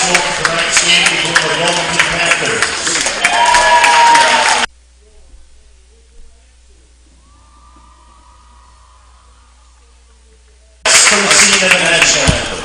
score for tonight's game between the Gilmanton Panthers. For the scene of the national anthem.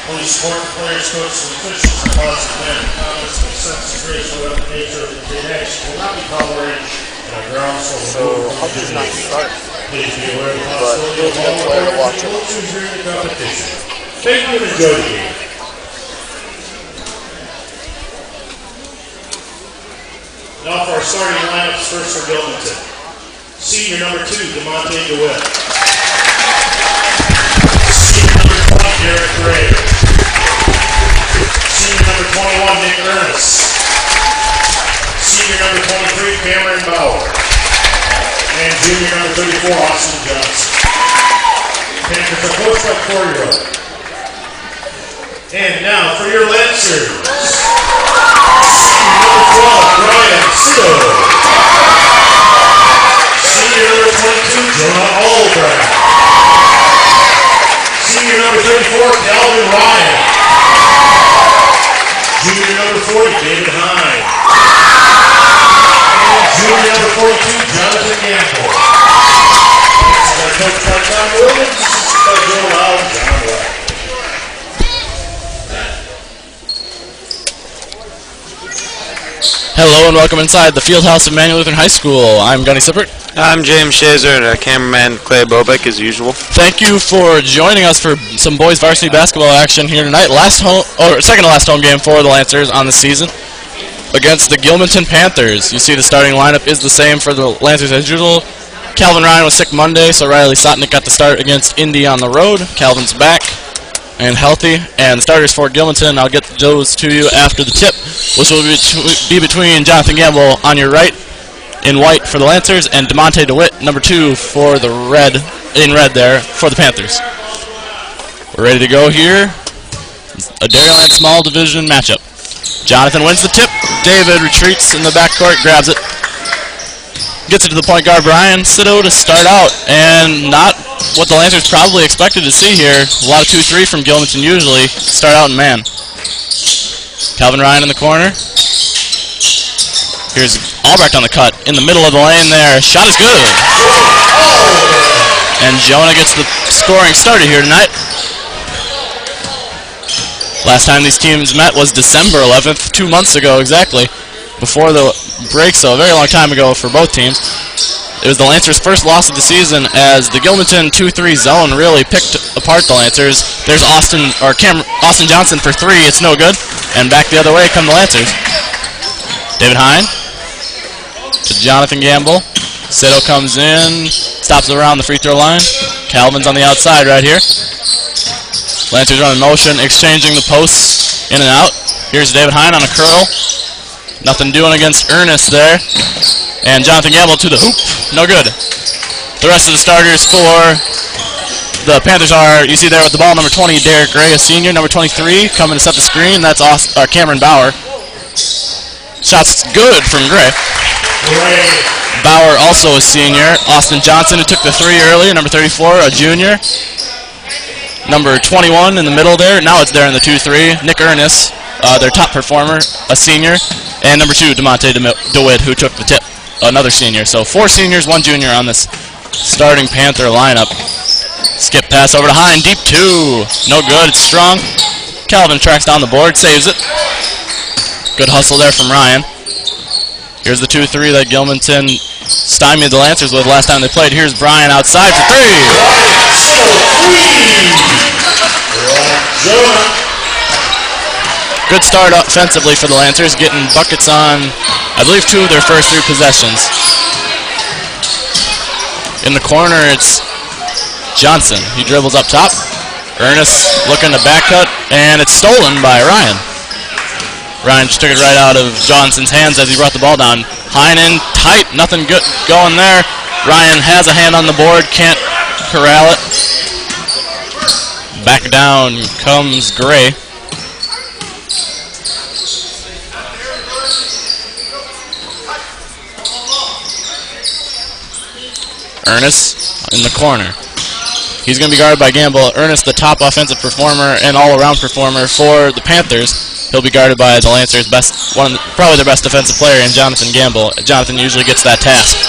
Please support the players, coaches, and officials in positive manner. Comments, consensus, race, whatever the nature of the action will not be tolerated in our grounds. So, how does not start? Please be aware of the possibility of all players who will choose during the competition. Thank you and enjoy the game. Now for our starting lineups, first for Gilmanton. Senior number 2, Demonte DeWitt. Senior number 20, Derek Gray. Senior number 21, Nick Ernest. Senior number 23, Cameron Bauer. And junior number 34, Austin Johnson. Panthers are coached by Corey Rowe. And now for your Lancers. Senior number 12, Brian Sido. Senior number 22, Jonah Albright. Senior number 34, Calvin Ryan. Junior number 40, David Hine. And junior number 42, Jonathan Gamble. This is our coach by John Williams. This is our Joe Loud, John White. Hello and welcome inside the field house of Manuel Lutheran High School. I'm Gunny Sippert. I'm James Schaser and our cameraman Clay Bobek as usual. Thank you for joining us for some boys varsity basketball action here tonight. Second to last home game for the Lancers on the season against the Gilmanton Panthers. You see the starting lineup is the same for the Lancers as usual. Calvin Ryan was sick Monday, so Riley Sotnick got the start against Indy on the road. Calvin's back and healthy. And the starters for Gilmanton, I'll get those to you after the tip, which will be between Jonathan Gamble on your right in white for the Lancers and Demonte DeWitt, number 2 for the in red there for the Panthers. We're ready to go here. A Dairyland small division matchup. Jonathan wins the tip. David retreats in the backcourt, grabs it. Gets it to the point guard, Brian Sido, to start out. And not what the Lancers probably expected to see here. A lot of 2-3 from Gilmanton usually. Start out in man. Calvin Ryan in the corner. Here's Albrecht on the cut. In the middle of the lane there. Shot is good. And Jonah gets the scoring started here tonight. Last time these teams met was December 11th, 2 months ago exactly. Before the break, so a very long time ago for both teams. It was the Lancers' first loss of the season as the Gilmanton 2-3 zone really picked apart the Lancers. There's Austin Johnson for 3. It's no good. And back the other way come the Lancers. David Hine to Jonathan Gamble. Sido comes in, stops around the free throw line. Calvin's on the outside right here. Lancers run in motion, exchanging the posts in and out. Here's David Hine on a curl. Nothing doing against Ernest there. And Jonathan Gamble to the hoop. No good. The rest of the starters for the Panthers are, you see there with the ball, number 20, Derek Gray, a senior. Number 23, coming to set the screen. That's Cameron Bauer. Shot's good from Gray. Bauer also a senior. Austin Johnson, who took the 3 earlier, number 34, a junior. Number 21 in the middle there. Now it's there in the 2-3. Nick Ernest, their top performer, a senior. And number 2, DeMonte DeWitt, who took the tip, another senior. So 4 seniors, 1 junior on this starting Panther lineup. Skip pass over to Hine, deep 2. No good, it's strong. Calvin tracks down the board, saves it. Good hustle there from Ryan. Here's the 2-3 that Gilmanton stymied the Lancers with last time they played. Here's Brian outside for 3. Good start offensively for the Lancers, getting buckets on, I believe, 2 of their first 3 possessions. In the corner, it's Johnson. He dribbles up top. Ernest looking to back cut, and it's stolen by Ryan. Ryan just took it right out of Johnson's hands as he brought the ball down. Hine in tight, nothing good going there. Ryan has a hand on the board, can't corral it. Back down comes Gray. Ernest in the corner. He's going to be guarded by Gamble. Ernest, the top offensive performer and all-around performer for the Panthers. He'll be guarded by the Lancers' best, probably their best defensive player, in Jonathan Gamble. Jonathan usually gets that task.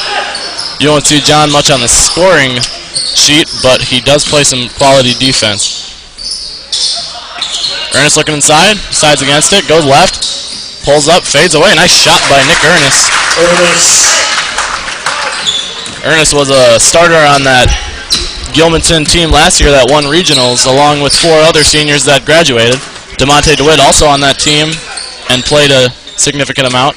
You won't see John much on the scoring sheet, but he does play some quality defense. Ernest looking inside, sides against it, goes left, pulls up, fades away. Nice shot by Nick Ernest. Ernest was a starter on that Gilmanton team last year that won regionals, along with 4 other seniors that graduated. DeMonte DeWitt also on that team and played a significant amount.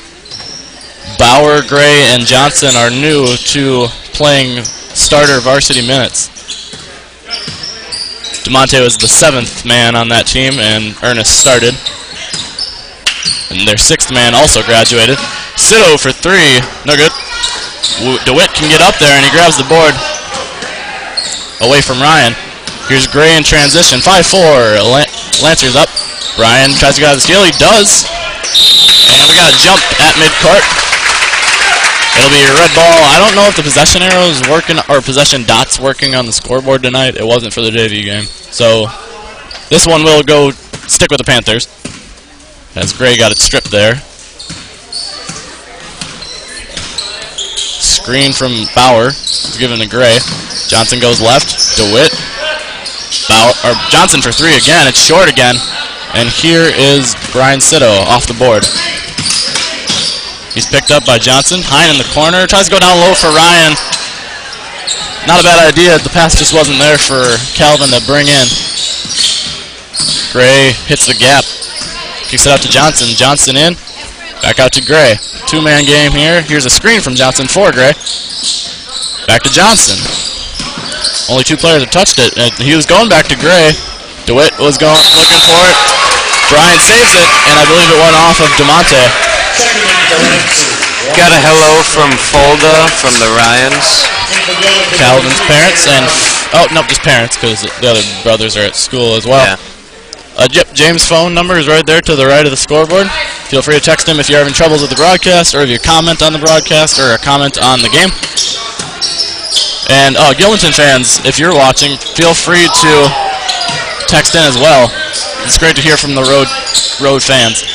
Bauer, Gray, and Johnson are new to playing starter varsity minutes. DeMonte was the 7th man on that team, and Ernest started. And their 6th man also graduated. Sitto for 3, no good. DeWitt can get up there, and he grabs the board away from Ryan. Here's Gray in transition. 5-4. Lancers up. Ryan tries to get out of the steal. He does. And we got a jump at midcourt. It'll be a red ball. I don't know if the possession arrow is working or possession dots working on the scoreboard tonight. It wasn't for the JV game. So this one will go stick with the Panthers, as Gray got it stripped there. Screen from Bauer is given to Gray. Johnson goes left. DeWitt. Johnson for 3 again. It's short again. And here is Brian Sitto off the board. He's picked up by Johnson. Hine in the corner. Tries to go down low for Ryan. Not a bad idea. The pass just wasn't there for Calvin to bring in. Gray hits the gap. Kicks it out to Johnson. Johnson in. Back out to Gray. 2-man game here. Here's a screen from Johnson for Gray. Back to Johnson. Only 2 players have touched it. He was going back to Gray. DeWitt was looking for it. Brian saves it, and I believe it went off of DeMonte. Got a hello from Folda from the Ryans. Calvin's parents and nope, just parents, because the other brothers are at school as well. Yeah. James' phone number is right there to the right of the scoreboard. Feel free to text him if you're having troubles with the broadcast, or if you comment on the broadcast, or a comment on the game. And Gilmanton fans, if you're watching, feel free to text in as well. It's great to hear from the road fans.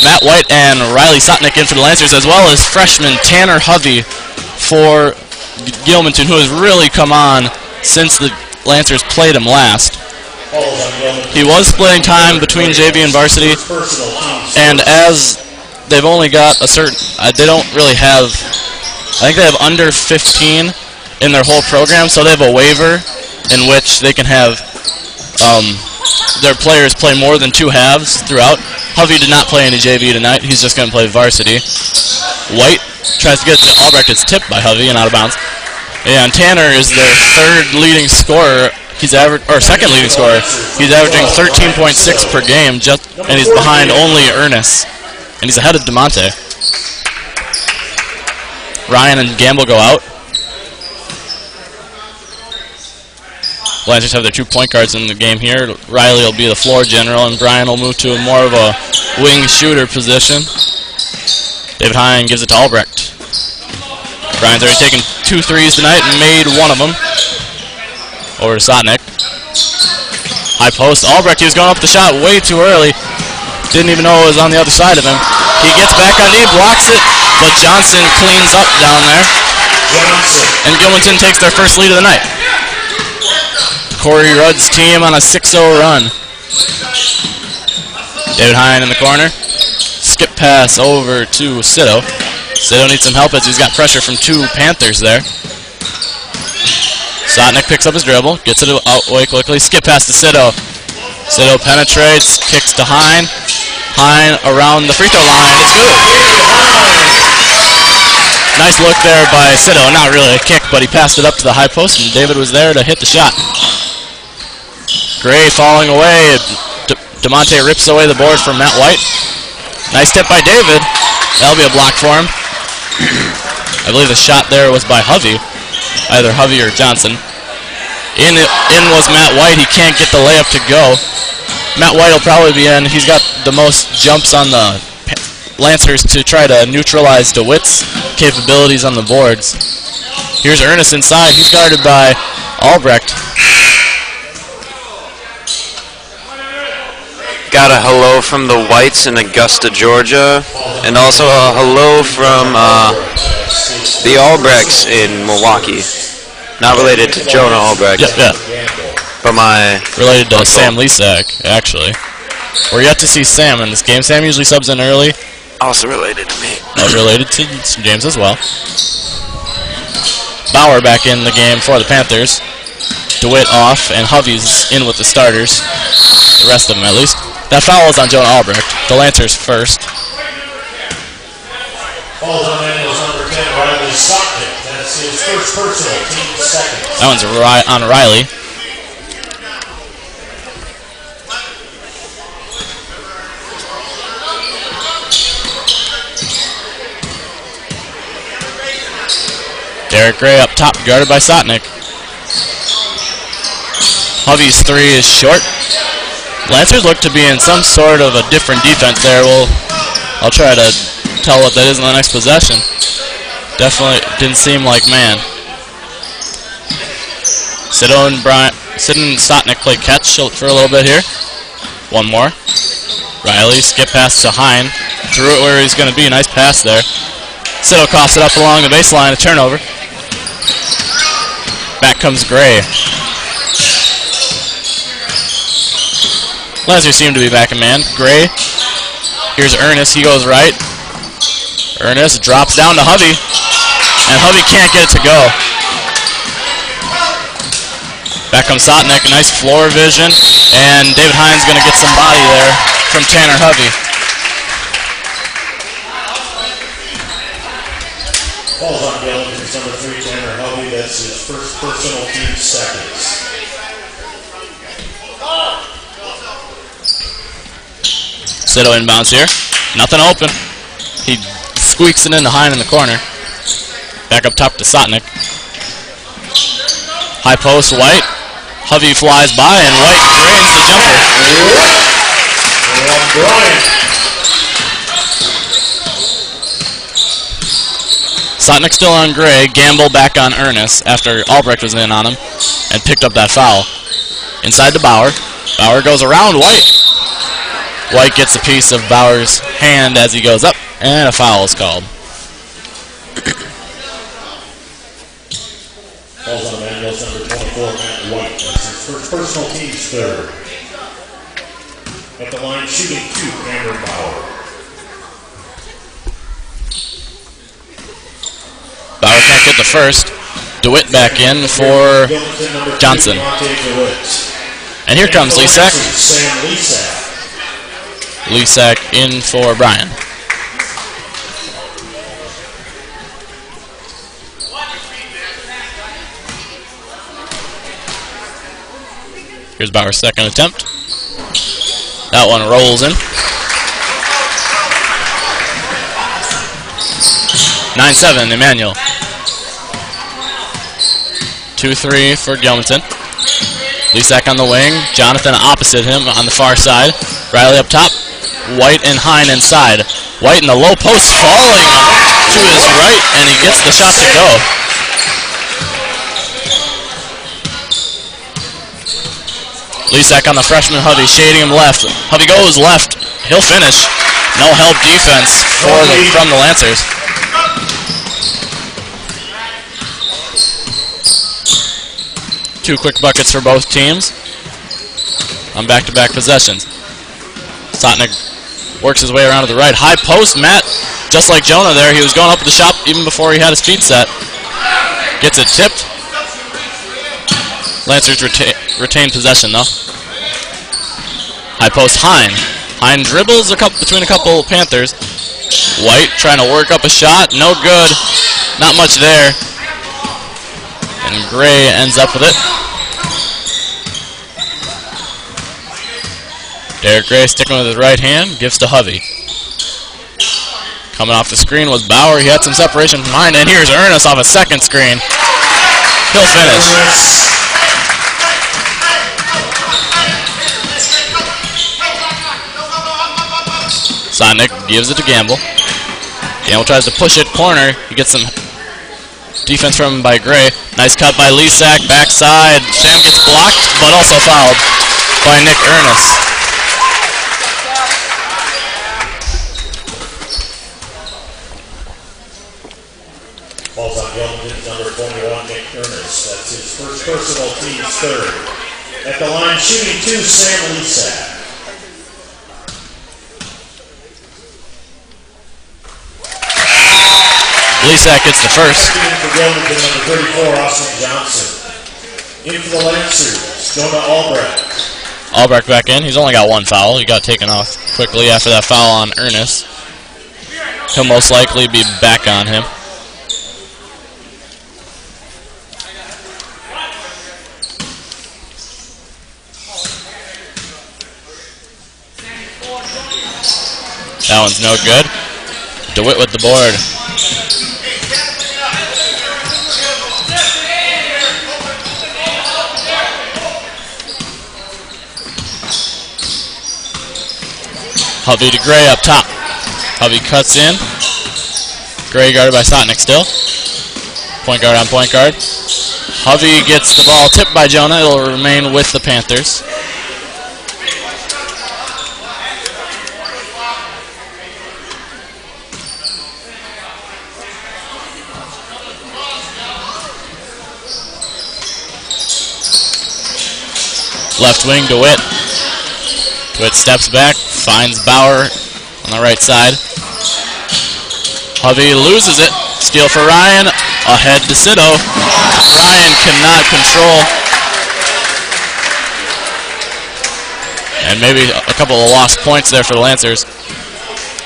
Matt White and Riley Sotnick in for the Lancers, as well as freshman Tanner Hovey for Gilmanton, who has really come on since the Lancers played him last. He was splitting time between JV and varsity, and as they've only got a certain, they don't really have, I think they have under 15 in their whole program, so they have a waiver in which they can have their players play more than 2 halves throughout. Hovey did not play any JV tonight. He's just going to play varsity. White tries to get to Albrecht. It's tipped by Hovey and out of bounds. And Tanner is their 3rd leading scorer. Second leading scorer. He's averaging 13.6 per game, and he's behind only Ernest. And he's ahead of DeMonte. Ryan and Gamble go out. Lancers have their 2 point guards in the game here. Riley will be the floor general, and Brian will move to more of a wing shooter position. David Hine gives it to Albrecht. Brian's already taken 2 threes tonight and made one of them. Over to Sotnick. High post. Albrecht, he was going up the shot way too early. Didn't even know it was on the other side of him. He gets back on knee, blocks it, but Johnson cleans up down there. And Gilmanton takes their first lead of the night. Corey Rudd's team on a 6-0 run. David Hine in the corner. Skip pass over to Sitto. Sitto needs some help as he's got pressure from two Panthers there. Sotnick picks up his dribble, gets it out way quickly. Skip pass to Sitto. Sitto penetrates, kicks to Hine. Hine around the free throw line. It's good. Nice look there by Sitto. Not really a kick, but he passed it up to the high post, and David was there to hit the shot. Gray falling away. DeMonte rips away the board from Matt White. Nice tip by David. That'll be a block for him. I believe the shot there was by Hovey. Either Hovey or Johnson. In was Matt White. He can't get the layup to go. Matt White will probably be in. He's got the most jumps on the Lancers to try to neutralize DeWitt's capabilities on the boards. Here's Ernest inside. He's guarded by Albrecht. Got a hello from the Whites in Augusta, Georgia, and also a hello from the Albrechts in Milwaukee. Not related to Jonah Albrecht. Yeah. But my related to uncle. Sam Lisak, actually. We're yet to see Sam in this game. Sam usually subs in early. Also related to me. Related to James as well. Bauer back in the game for the Panthers. DeWitt off, and Hovey's in with the starters. The rest of them, at least. That foul is on Jonah Albrecht. The Lancers first. Falls on number 10, Riley Stockton. That's his first personal, team second. That one's on Riley. Derek Gray up top, guarded by Sotnick. Hovey's three is short. Lancers look to be in some sort of a different defense there. I'll try to tell what that is in the next possession. Definitely didn't seem like man. Sitto and Sotnick play catch for a little bit here. One more. Riley, skip pass to Hine. Threw it where he's going to be. Nice pass there. Sitto coughs it up along the baseline. A turnover. Back comes Gray. Lancers seem to be back in man. Gray. Here's Ernest. He goes right. Ernest drops down to Hovey. And Hovey can't get it to go. Back comes Sotnick. Nice floor vision. And David Hines going to get some body there from Tanner Hovey. Falls on Gilmanton's number 3, Tanner Hovey. That's his first personal, team seconds. Sitto inbounds here. Nothing open. He squeaks it into Hine in the corner. Back up top to Sotnick. High post, White. Hovey flies by, and White drains the jumper. Sotnick still on Gray. Gamble back on Ernest after Albrecht was in on him and picked up that foul. Inside to Bauer. Bauer goes around White. White gets a piece of Bauer's hand as he goes up, and a foul is called. Falls on Manuel's number 24, Matt White. That's his first personal, team's third. At the line, shooting 2, Cameron Bauer. Bauer can't get the first. DeWitt back in for Johnson. And here comes Lisak. Sam Lisak. Lisak in for Brian. Here's Bauer's second attempt. That one rolls in. 9-7, Emmanuel. 2-3 for Gilmanton. Lisak on the wing. Jonathan opposite him on the far side. Riley up top. White and Hine inside. White in the low post, falling to his right, and he gets the shot to go. Lisak on the freshman Hovey, shading him left. Hovey goes left. He'll finish. No help defense from the Lancers. Two quick buckets for both teams on back-to-back possessions. Sotnick works his way around to the right. High post, Matt, just like Jonah there, he was going up the shop even before he had his feet set. Gets it tipped. Lancers retain possession though. High post, Hine. Hine dribbles between a couple Panthers. White trying to work up a shot, no good. Not much there. And Gray ends up with it. Derek Gray sticking with his right hand, gives to Hovey. Coming off the screen was Bauer. He had some separation from Hine, and here's Ernest off a second screen. He'll finish. Sotnick gives it to Gamble. Gamble tries to push it corner. He gets some defense from him by Gray. Nice cut by Lisak, backside. Sam gets blocked, but also fouled by Nick Ernest. Falls on Gilmanton's number 21, Nick Ernest. That's his first personal, team's third. At the line, shooting two, Sam Lisak. Lisak gets the first. In for Gilmanton, number 34, Austin Johnson. In for the Lancers, Jonah Albrecht. Albrecht back in. He's only got one foul. He got taken off quickly after that foul on Ernest. He'll most likely be back on him. That one's no good. DeWitt with the board. Hovey to Gray up top. Hovey cuts in. Gray guarded by Sotnick still. Point guard on point guard. Hovey gets the ball tipped by Jonah. It'll remain with the Panthers. Left wing, DeWitt. DeWitt steps back, finds Bauer on the right side. Hovey loses it. Steal for Ryan. Ahead to Sito. Ryan cannot control. And maybe a couple of lost points there for the Lancers.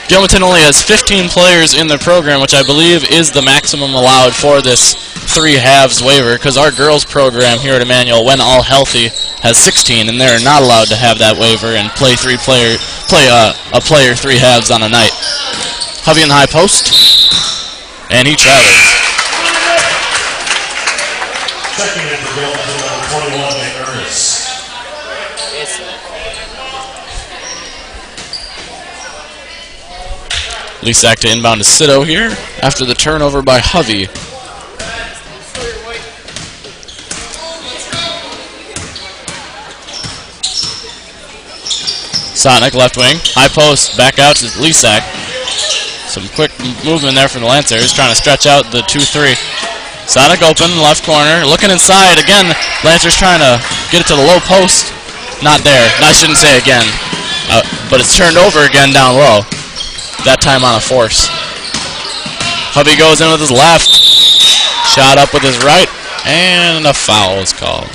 Gilmanton only has 15 players in their program, which I believe is the maximum allowed for this 3 halves waiver, because our girls program here at Emmanuel, when all healthy, has 16, and they're not allowed to have that waiver and play a player 3 halves on a night. Hovey in the high post, and he travels. Second in for Gilmanton, number 21, Nick Ernest. Lisak to inbound to Sito here after the turnover by Hovey. Sotnick left wing, high post, back out to Lisak. Some quick movement there from the Lancers, trying to stretch out the 2-3. Sotnick open, left corner, looking inside again. Lancers trying to get it to the low post. Not there. I shouldn't say again, but it's turned over again down low. That time on a force. Hovey goes in with his left. Shot up with his right, and a foul is called.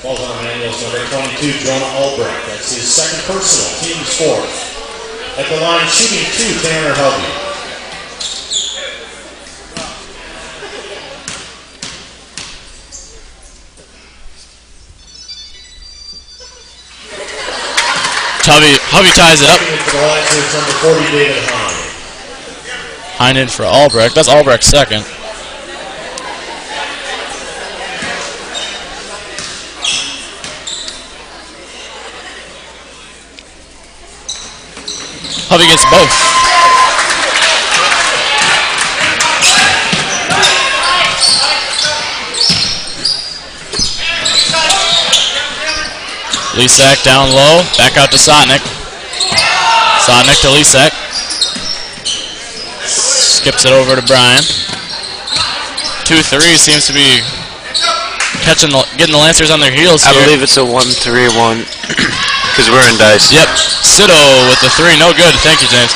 Falls on Emmanuel's number 22, Jonah Albrecht. That's his second personal, team's fourth. At the line, shooting two, Tanner Hovey. Hovey ties it up. For the Lancers, number 40, David Hine. Hine in for Albrecht. That's Albrecht's second. Hovey gets both. Lisak down low, back out to Sotnik. Sotnik to Lisak. Skips it over to Brian. 2-3 seems to be getting the Lancers on their heels here. I believe it's a 1-3-1 because we're in dice. Yep. Sito with the 3. No good. Thank you, James.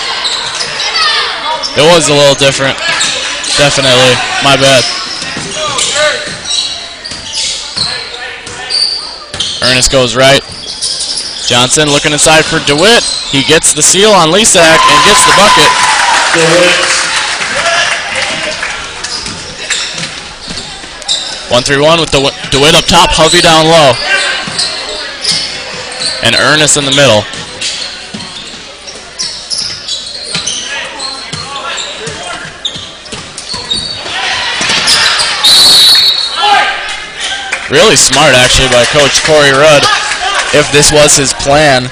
It was a little different. Definitely. My bad. Ernest goes right. Johnson looking inside for DeWitt. He gets the seal on Lisak and gets the bucket. DeWitt. 1-3-1 with DeWitt up top, Hovey down low. And Ernest in the middle. Really smart, actually, by Coach Corey Rudd, if this was his plan.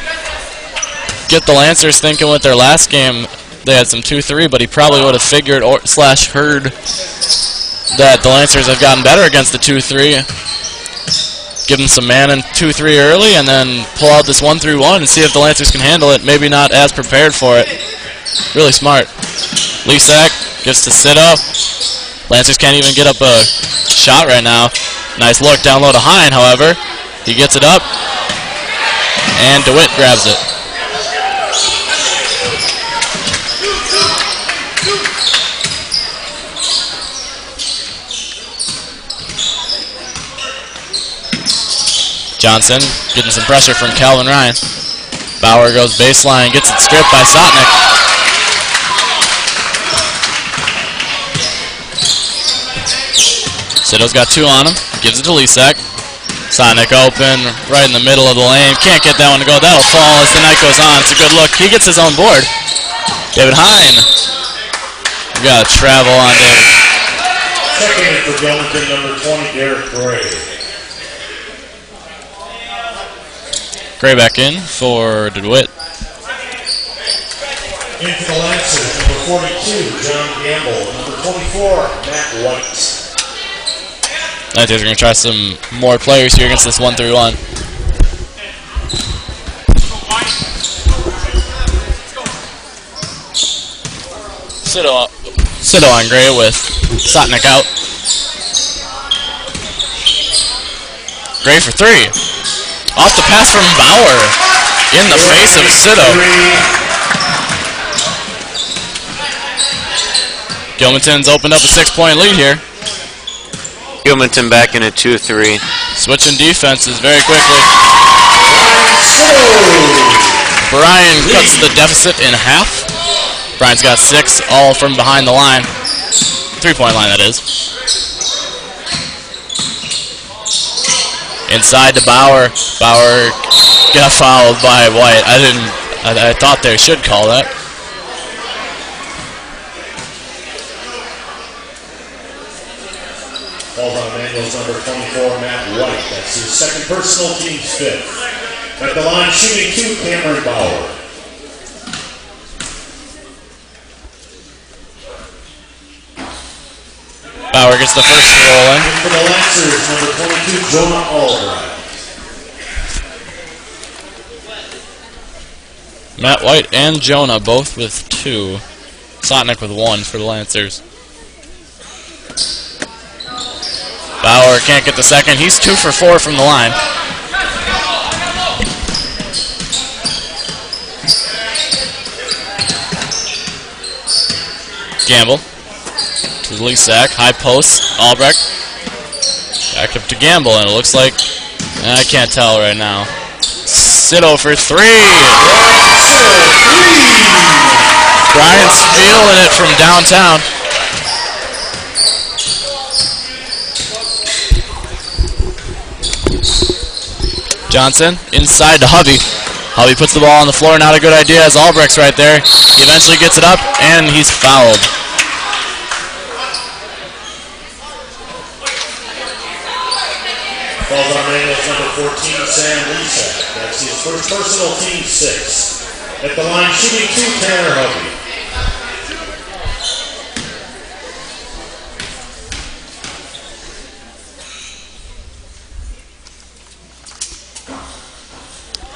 Get the Lancers thinking with their last game. They had some 2-3, but he probably would have figured or / heard that the Lancers have gotten better against the 2-3. Give them some man and 2-3 early, and then pull out this 1-3-1 and see if the Lancers can handle it. Maybe not as prepared for it. Really smart. Lisak gets to sit up. Lancers can't even get up a shot right now. Nice look down low to Hine, however. He gets it up, and DeWitt grabs it. Johnson getting some pressure from Calvin Ryan. Bauer goes baseline, gets it stripped by Sotnik. Sito's got 2 on him, gives it to Lisak. Sotnik open, right in the middle of the lane. Can't get that one to go. That'll fall as the night goes on. It's a good look. He gets his own board. David Hine. We got to travel on David. Second in for Gilmanton, number 20, Derek Gray. Gray back in for DeWitt. In for the Lancers, number 42, John Gamble. Number 24, Matt White. Lancers are going to try some more players here against this 1-3-1. Sito on Gray with Sotnik out. Gray for 3. Off the pass from Bauer. In the face of Sito. Gilmanton's opened up a 6-point lead here. Gilmanton back in a 2-3. Switching defenses very quickly. Brian cuts the deficit in half. Brian's got 6, all from behind the line. 3-point line, that is. Inside to Bauer. Bauer got fouled by White. I thought they should call that. Falls on Emmanuel's number 24, Matt White. That's his second personal, team's 5th. At the line, shooting 2, Cameron Bauer. Bauer gets the first to roll in. For the Lancers, number 22, Jonah Albright. Matt White and Jonah both with 2. Sotnik with 1 for the Lancers. Bauer can't get the second. He's 2 for 4 from the line. Gamble to Lisak. High post. Albrecht. Back up to Gamble, and it looks like I can't tell right now. Sito for 3. Brian's feeling it from downtown. Johnson inside to Hovey. Hovey puts the ball on the floor. Not a good idea as Albrecht's right there. He eventually gets it up, and he's fouled. Falls on Emmanuel's number 14, Sam Lisak. That's his first personal, team 6. At the line, shooting 2, Tanner Hovey.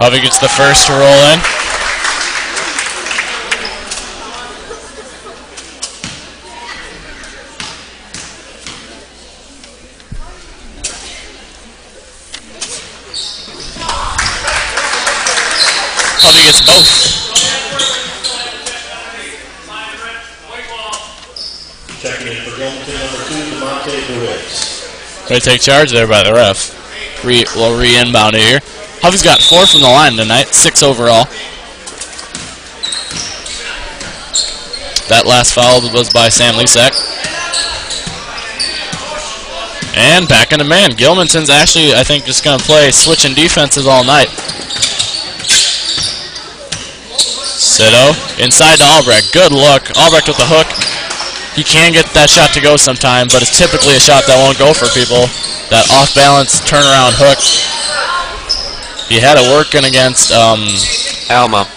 Hovey gets the first to roll in. Hovey gets both. Checking in for Gilmanton, number 2, DeWitt. They take charge there by the ref. We'll re-inbound it here. Hovey's got 4 from the line tonight, 6 overall. That last foul was by Sam Lisak. And back into man. Gilmanton's actually, I think, just going to play switching defenses all night. Sito inside to Albrecht. Good look. Albrecht with the hook. He can get that shot to go sometime, but it's typically a shot that won't go for people. That off-balance turnaround hook. He had it working against Alma.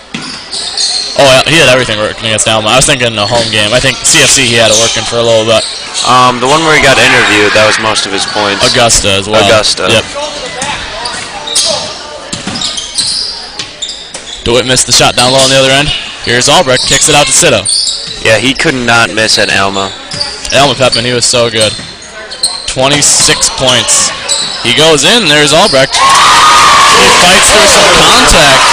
Oh, he had everything working against Alma. I was thinking a home game. I think CFC he had it working for a little bit. The one where he got interviewed, that was most of his points. Augusta as well. Augusta. Yep. DeWitt missed the shot down low on the other end. Here's Albrecht, kicks it out to Sito. Yeah, he could not miss at Alma. Alma Pepin, he was so good. 26 points. He goes in, there's Albrecht. He fights through some contact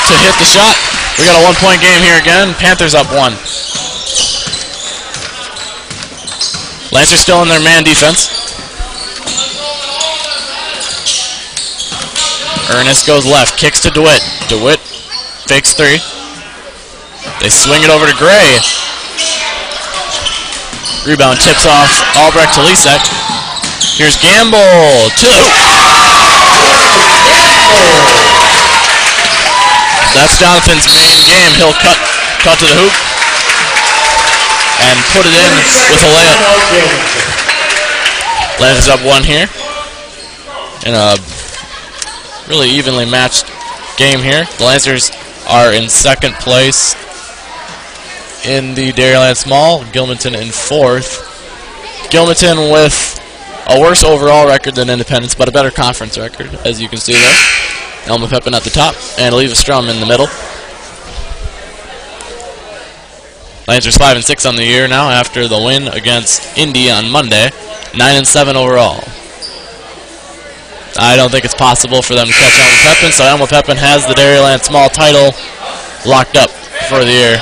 to hit the shot. We got a 1-point game here again. Panthers up 1. Lancers still in their man defense. Ernest goes left, kicks to DeWitt. DeWitt fakes 3. They swing it over to Gray. Rebound tips off Albrecht to Lisak. Here's Gamble to the hoop. That's Jonathan's main game. He'll cut to the hoop and put it in with a layup. Lancers up 1 here in a really evenly matched game here. The Lancers are in second place in the Dairyland Small. Gilmanton in 4th. Gilmanton with a worse overall record than Independence, but a better conference record, as you can see there. Alma Pepin at the top, and Oliva Strum in the middle. Lancers 5-6 on the year now after the win against Indy on Monday. 9-7 overall. I don't think it's possible for them to catch Alma Pepin, so Alma Pepin has the Dairyland Small title locked up for the year.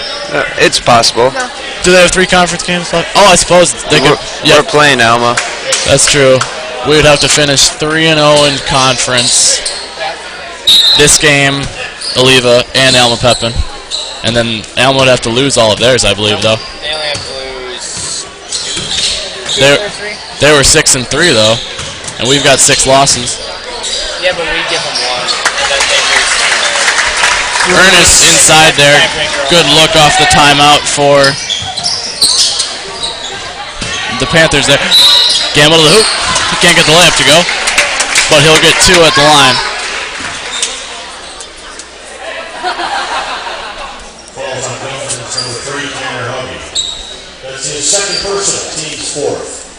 It's possible. Do they have 3 conference games left? Oh, I suppose they could. We're playing Alma. That's true. We would have to finish 3-0 in conference. This game, Oliva and Alma Pepin. And then Alma would have to lose all of theirs, I believe, though. They only have to lose 2 or 3? They were 6-3, though. And we've got 6 losses. Yeah, but we give them 1. And then they lose 2. Ernest inside there. Good look off the timeout for the Panthers there. Gamble to the hoop. He can't get the layup to go, but he'll get 2 at the line. Falls on Gilmanton's number 3, Tanner Hovey. That's his second personal, team's 4th.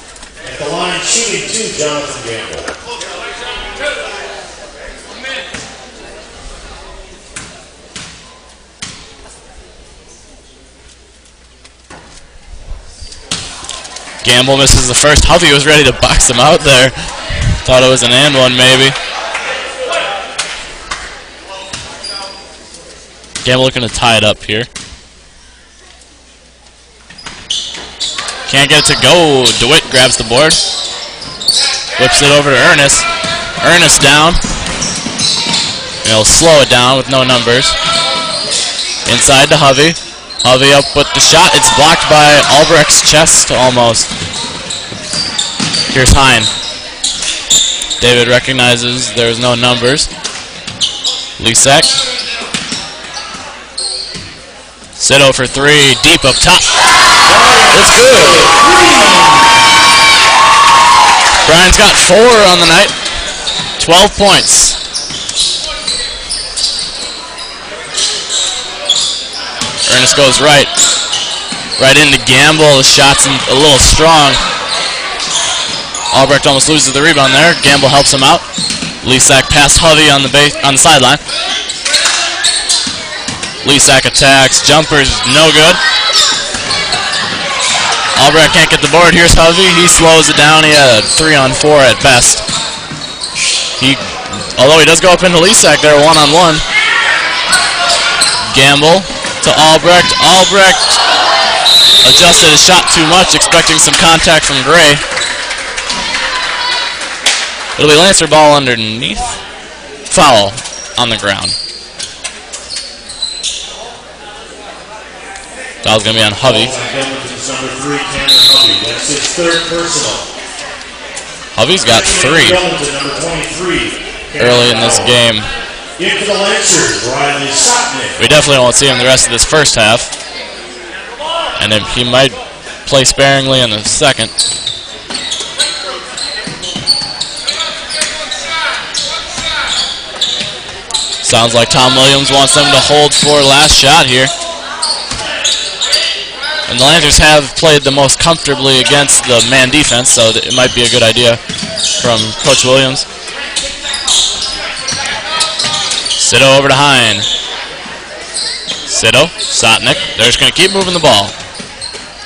At the line, shooting 2, Jonathan Gamble. Gamble misses the first. Hovey was ready to box him out there. Thought it was an and one, maybe. Gamble looking to tie it up here. Can't get it to go. DeWitt grabs the board. Whips it over to Ernest. Ernest down. He'll slow it down with no numbers. Inside to Hovey. Hovey up with the shot. It's blocked by Albrecht's chest almost. Here's Hine. David recognizes there's no numbers. Lisak. Sito for 3, deep up top. It's good. Brian's got 4 on the night. 12 points. Ernest goes right into Gamble. The shot's a little strong. Albrecht almost loses the rebound there. Gamble helps him out. Lisak past Hovey on the sideline. Leasack attacks. Jumper's no good. Albrecht can't get the board. Here's Hovey. He slows it down. He had a 3-on-4 at best. Although he does go up into Leasack there one-on-one. Gamble to Albrecht. Albrecht adjusted his shot too much, expecting some contact from Gray. It'll be Lancer ball underneath. Foul on the ground. Foul's going to be on Hovey. Hovey's got 3 early in this game. We definitely won't see him the rest of this first half. And he might play sparingly in the second. Sounds like Tom Williams wants them to hold for last shot here. And the Lancers have played the most comfortably against the man defense, so it might be a good idea from Coach Williams. Sito over to Hine. Sito, Sotnick. They're just going to keep moving the ball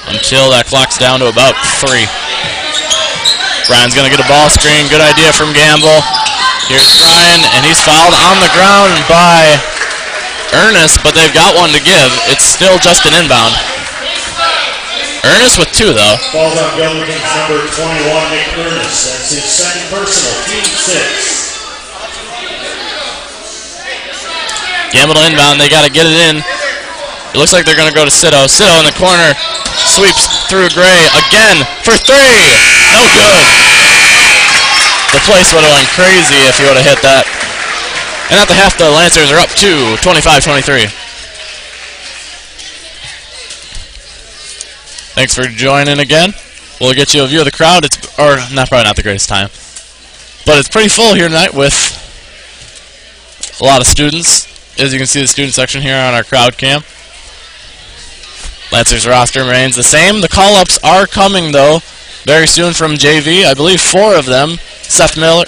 until that clock's down to about 3. Brian's going to get a ball screen. Good idea from Gamble. Here's Brian, and he's fouled on the ground by Ernest, but they've got one to give. It's still just an inbound. Ernest with 2, though. Falls on Gilmanton's number 21, Nick Ernest. That's his second personal, team 6. Gamble to inbound. They got to get it in. It looks like they're going to go to Sito. Sito in the corner. Sweeps through Gray again for 3. No good. The place would have went crazy if he would have hit that. And at the half, the Lancers are up to 25-23. Thanks for joining again. We'll get you a view of the crowd. Probably not the greatest time. But it's pretty full here tonight with a lot of students. As you can see, the student section here on our crowd cam. Lancers roster remains the same. The call-ups are coming, though, very soon from JV. I believe 4 of them. Seth Miller,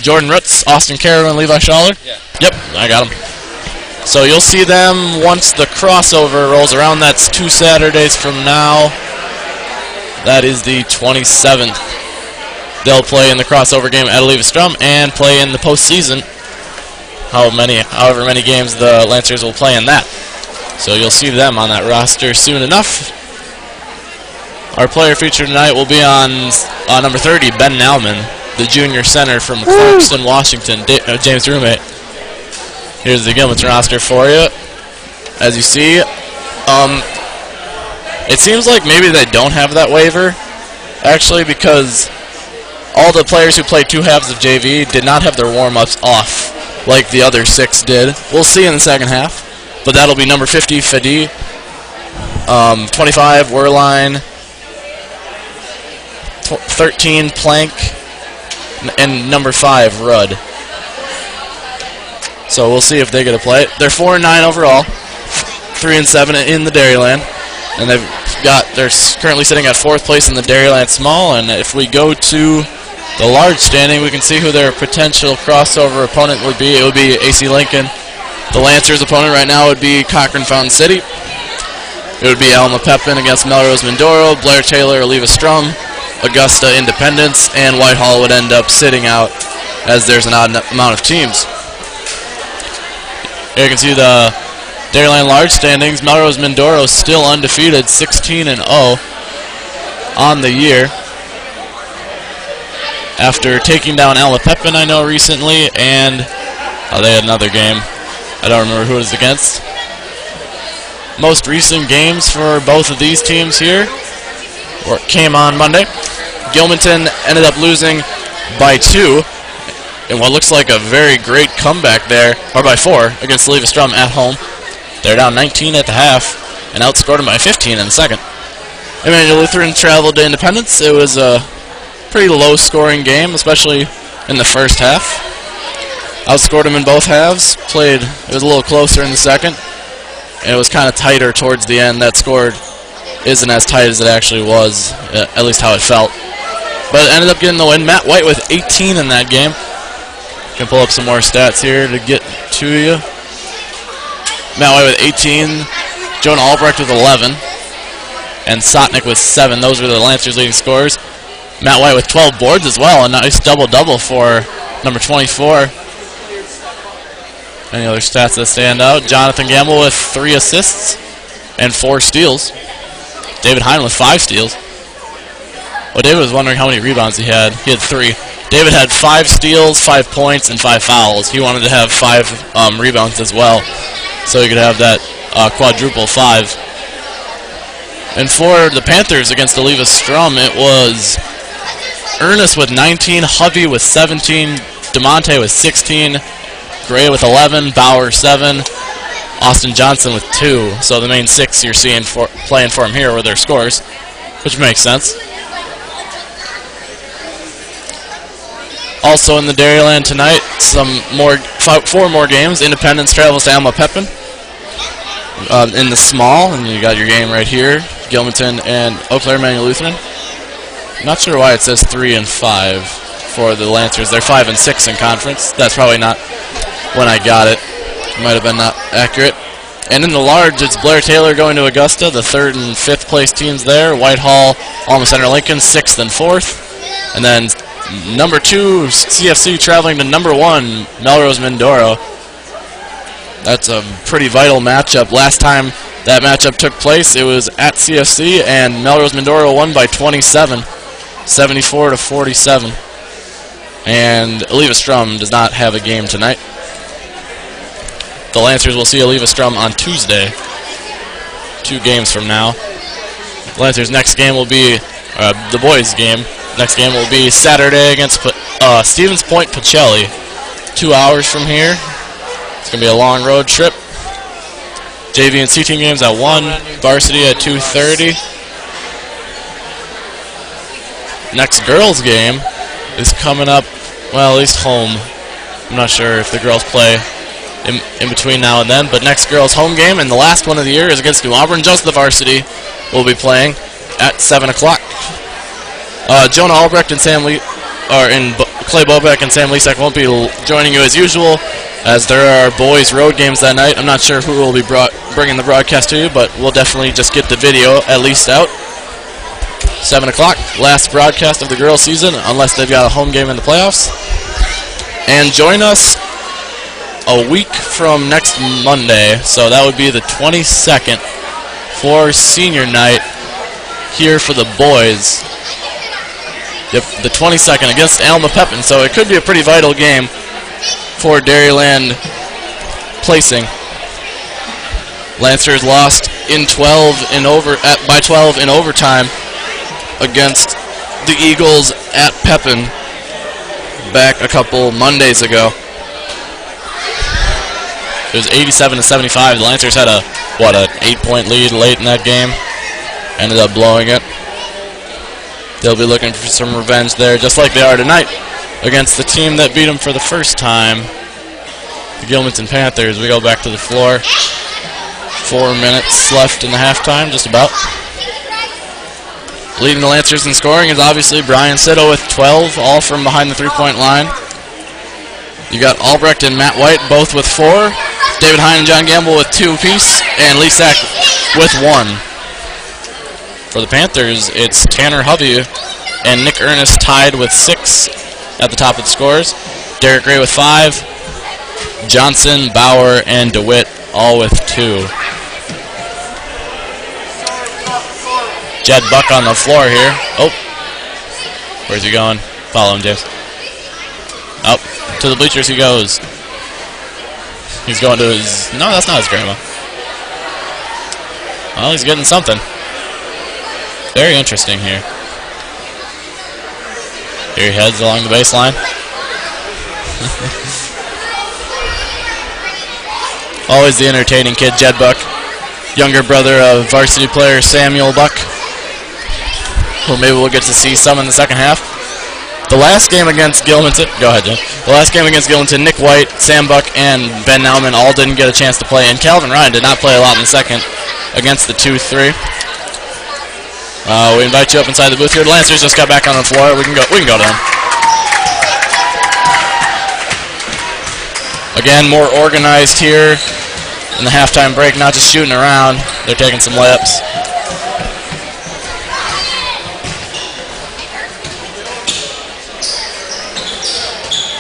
Jordan Rutz, Austin Caro, and Levi Schaller. Yeah. Yep, I got them. So you'll see them once the crossover rolls around. That's 2 Saturdays from now. That is the 27th. They'll play in the crossover game at Oliva Strum and play in the postseason. However many games the Lancers will play in that. So you'll see them on that roster soon enough. Our player feature tonight will be on number 30, Ben Nauman, the junior center from Clarkston, Washington, James' roommate. Here's the Gilmanton roster for you. As you see, it seems like maybe they don't have that waiver, actually, because all the players who played 2 halves of JV did not have their warm-ups off like the other 6 did. We'll see in the second half, but that'll be number 50, Fadi, 25, Werline, 13, Plank, and number 5, Rudd. So we'll see if they get to play. They're 4-9 overall, 3-7 in the Dairyland, and they're currently sitting at 4th place in the Dairyland Small. And if we go to the large standing, we can see who their potential crossover opponent would be. It would be AC Lincoln. The Lancers' opponent right now would be Cochran Fountain City. It would be Alma Pepin against Melrose Mindoro, Blair Taylor, Oliva Strum, Augusta Independence, and Whitehall would end up sitting out as there's an odd amount of teams. Here you can see the Dairyland large standings. Melrose Mindoro still undefeated, 16-0 on the year. After taking down Alma Pepin, I know, recently, and they had another game. I don't remember who it was against. Most recent games for both of these teams here came on Monday. Gilmanton ended up losing by 2 in what looks like a very great comeback there, or by 4 against Oliva Strum at home. They're down 19 at the half and outscored them by 15 in the second. Emmanuel Lutheran traveled to Independence. It was a pretty low-scoring game, especially in the first half. Outscored them in both halves. It was a little closer in the second, and it was kind of tighter towards the end. That score isn't as tight as it actually was, at least how it felt. But it ended up getting the win. Matt White with 18 in that game. Can pull up some more stats here to get to you. Matt White with 18. Jonah Albrecht with 11. And Sotnick with 7. Those were the Lancers' leading scorers. Matt White with 12 boards as well. A nice double-double for number 24. Any other stats that stand out? Jonathan Gamble with 3 assists and 4 steals. David Hine with 5 steals. Well, David was wondering how many rebounds he had. He had 3. David had 5 steals, 5 points, and 5 fouls. He wanted to have 5 rebounds as well, so he could have that quadruple 5. And for the Panthers against Oliva Strum, it was Ernest with 19, Hovey with 17, DeMonte with 16, Gray with 11, Bauer 7, Austin Johnson with 2. So the main 6 you're seeing playing for him here were their scores, which makes sense. Also in the Dairyland tonight, 4 more games. Independence travels to Alma Pepin in the small, and you got your game right here. Gilmanton and Eau Claire Manual Lutheran. Not sure why it says 3 and 5 for the Lancers. They're 5 and 6 in conference. That's probably not when I got it. Might have been not accurate. And in the large, it's Blair Taylor going to Augusta, the 3rd and 5th place teams there. Whitehall, Alma Center Lincoln, 6th and 4th. And then number 2, CFC traveling to number 1, Melrose Mindoro. That's a pretty vital matchup. Last time that matchup took place, it was at CFC, and Melrose Mindoro won by 27, 74 to 47. And Oliva Strum does not have a game tonight. The Lancers will see Oliva Strum on Tuesday, 2 games from now. The Lancers' next game will be the boys' game. Next game will be Saturday against Stevens Point Pacelli, 2 hours from here. It's going to be a long road trip. JV and C team games at 1, Varsity at 2:30. Next girls' game is coming up, well, at least home. I'm not sure if the girls play in between now and then, but next girls' home game and the last one of the year is against New Auburn. Just the Varsity will be playing at 7 o'clock. Jonah Albrecht and Clay Bobek and Sam Lesak won't be joining you as usual, as there are boys' road games that night. I'm not sure who will be bringing the broadcast to you, but we'll definitely just get the video at least out. 7 o'clock, last broadcast of the girls' season, unless they've got a home game in the playoffs. And join us a week from next Monday, so that would be the 22nd, for senior night here for the boys. Yep, the 22nd against Alma Pepin, so it could be a pretty vital game for Dairyland placing. Lancers lost by 12 in overtime against the Eagles at Pepin back a couple Mondays ago. It was 87 to 75. The Lancers had an 8-point lead late in that game. Ended up blowing it. They'll be looking for some revenge there, just like they are tonight, against the team that beat them for the first time, the Gilmanton Panthers. We go back to the floor. 4 minutes left in the halftime, just about. Leading the Lancers in scoring is obviously Brian Sitto with 12, all from behind the 3-point line. You got Albrecht and Matt White both with 4. David Hine and John Gamble with 2 apiece, and Lee Sack with 1. For the Panthers, it's Tanner Hovey and Nick Ernest tied with 6 at the top of the scores. Derek Gray with 5. Johnson, Bauer, and DeWitt all with 2. Jed Buck on the floor here. Oh, where's he going? Follow him, James. Up to the bleachers he goes. He's going to his... No, that's not his grandma. Well, he's getting something. Very interesting here. Here he heads along the baseline. Always the entertaining kid, Jed Buck. Younger brother of varsity player Samuel Buck, who maybe we'll get to see some in the second half. The last game against Gilmanton, go ahead, Jim. The last game against Gilmanton, Nick White, Sam Buck, and Ben Nauman all didn't get a chance to play, and Calvin Ryan did not play a lot in the second against the 2-3. We invite you up inside the booth here. The Lancers just got back on the floor. We can go to them. Again, more organized here in the halftime break, not just shooting around. They're taking some layups.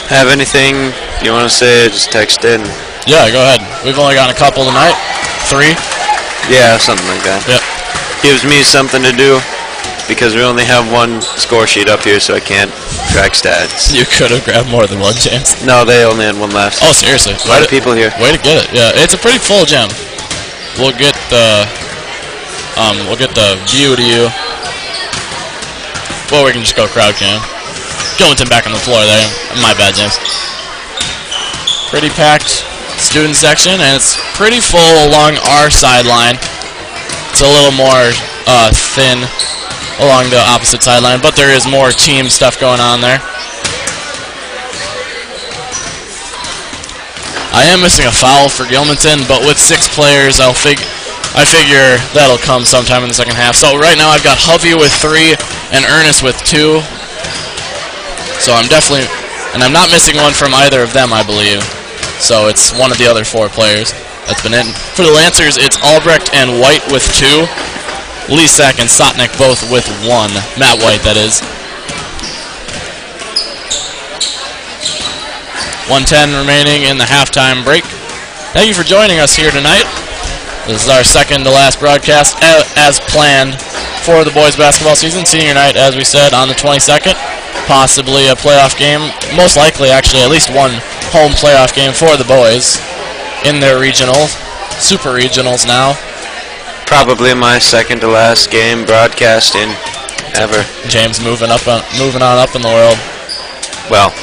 Have anything you want to say? Just text in. Yeah, go ahead. We've only gotten a couple tonight. 3. Yeah, something like that. Yep. Gives me something to do because we only have one score sheet up here, so I can't track stats. You could have grabbed more than one, James. No, they only had one left. Oh, seriously? A lot of people here. Way to get it. Yeah, it's a pretty full gym. We'll get the view to you. Well, we can just go crowd cam. Gilmanton back on the floor there. My bad, James. Pretty packed student section, and it's pretty full along our sideline. It's a little more thin along the opposite sideline, but there is more team stuff going on there. I am missing a foul for Gilmanton, but with 6 players, I figure that'll come sometime in the second half. So right now I've got Hovey with 3 and Ernest with 2. So I'm definitely, and I'm not missing one from either of them, I believe. So it's one of the other 4 players that's been in. For the Lancers, it's Albrecht and White with 2. Lisak and Sotnik both with 1. Matt White, that is. 1:10 remaining in the halftime break. Thank you for joining us here tonight. This is our second to last broadcast as planned for the boys basketball season. Senior night, as we said, on the 22nd. Possibly a playoff game. Most likely, actually, at least one home playoff game for the boys in their regional, super regionals now. Probably my second to last game broadcasting ever. James moving on up in the world. Well,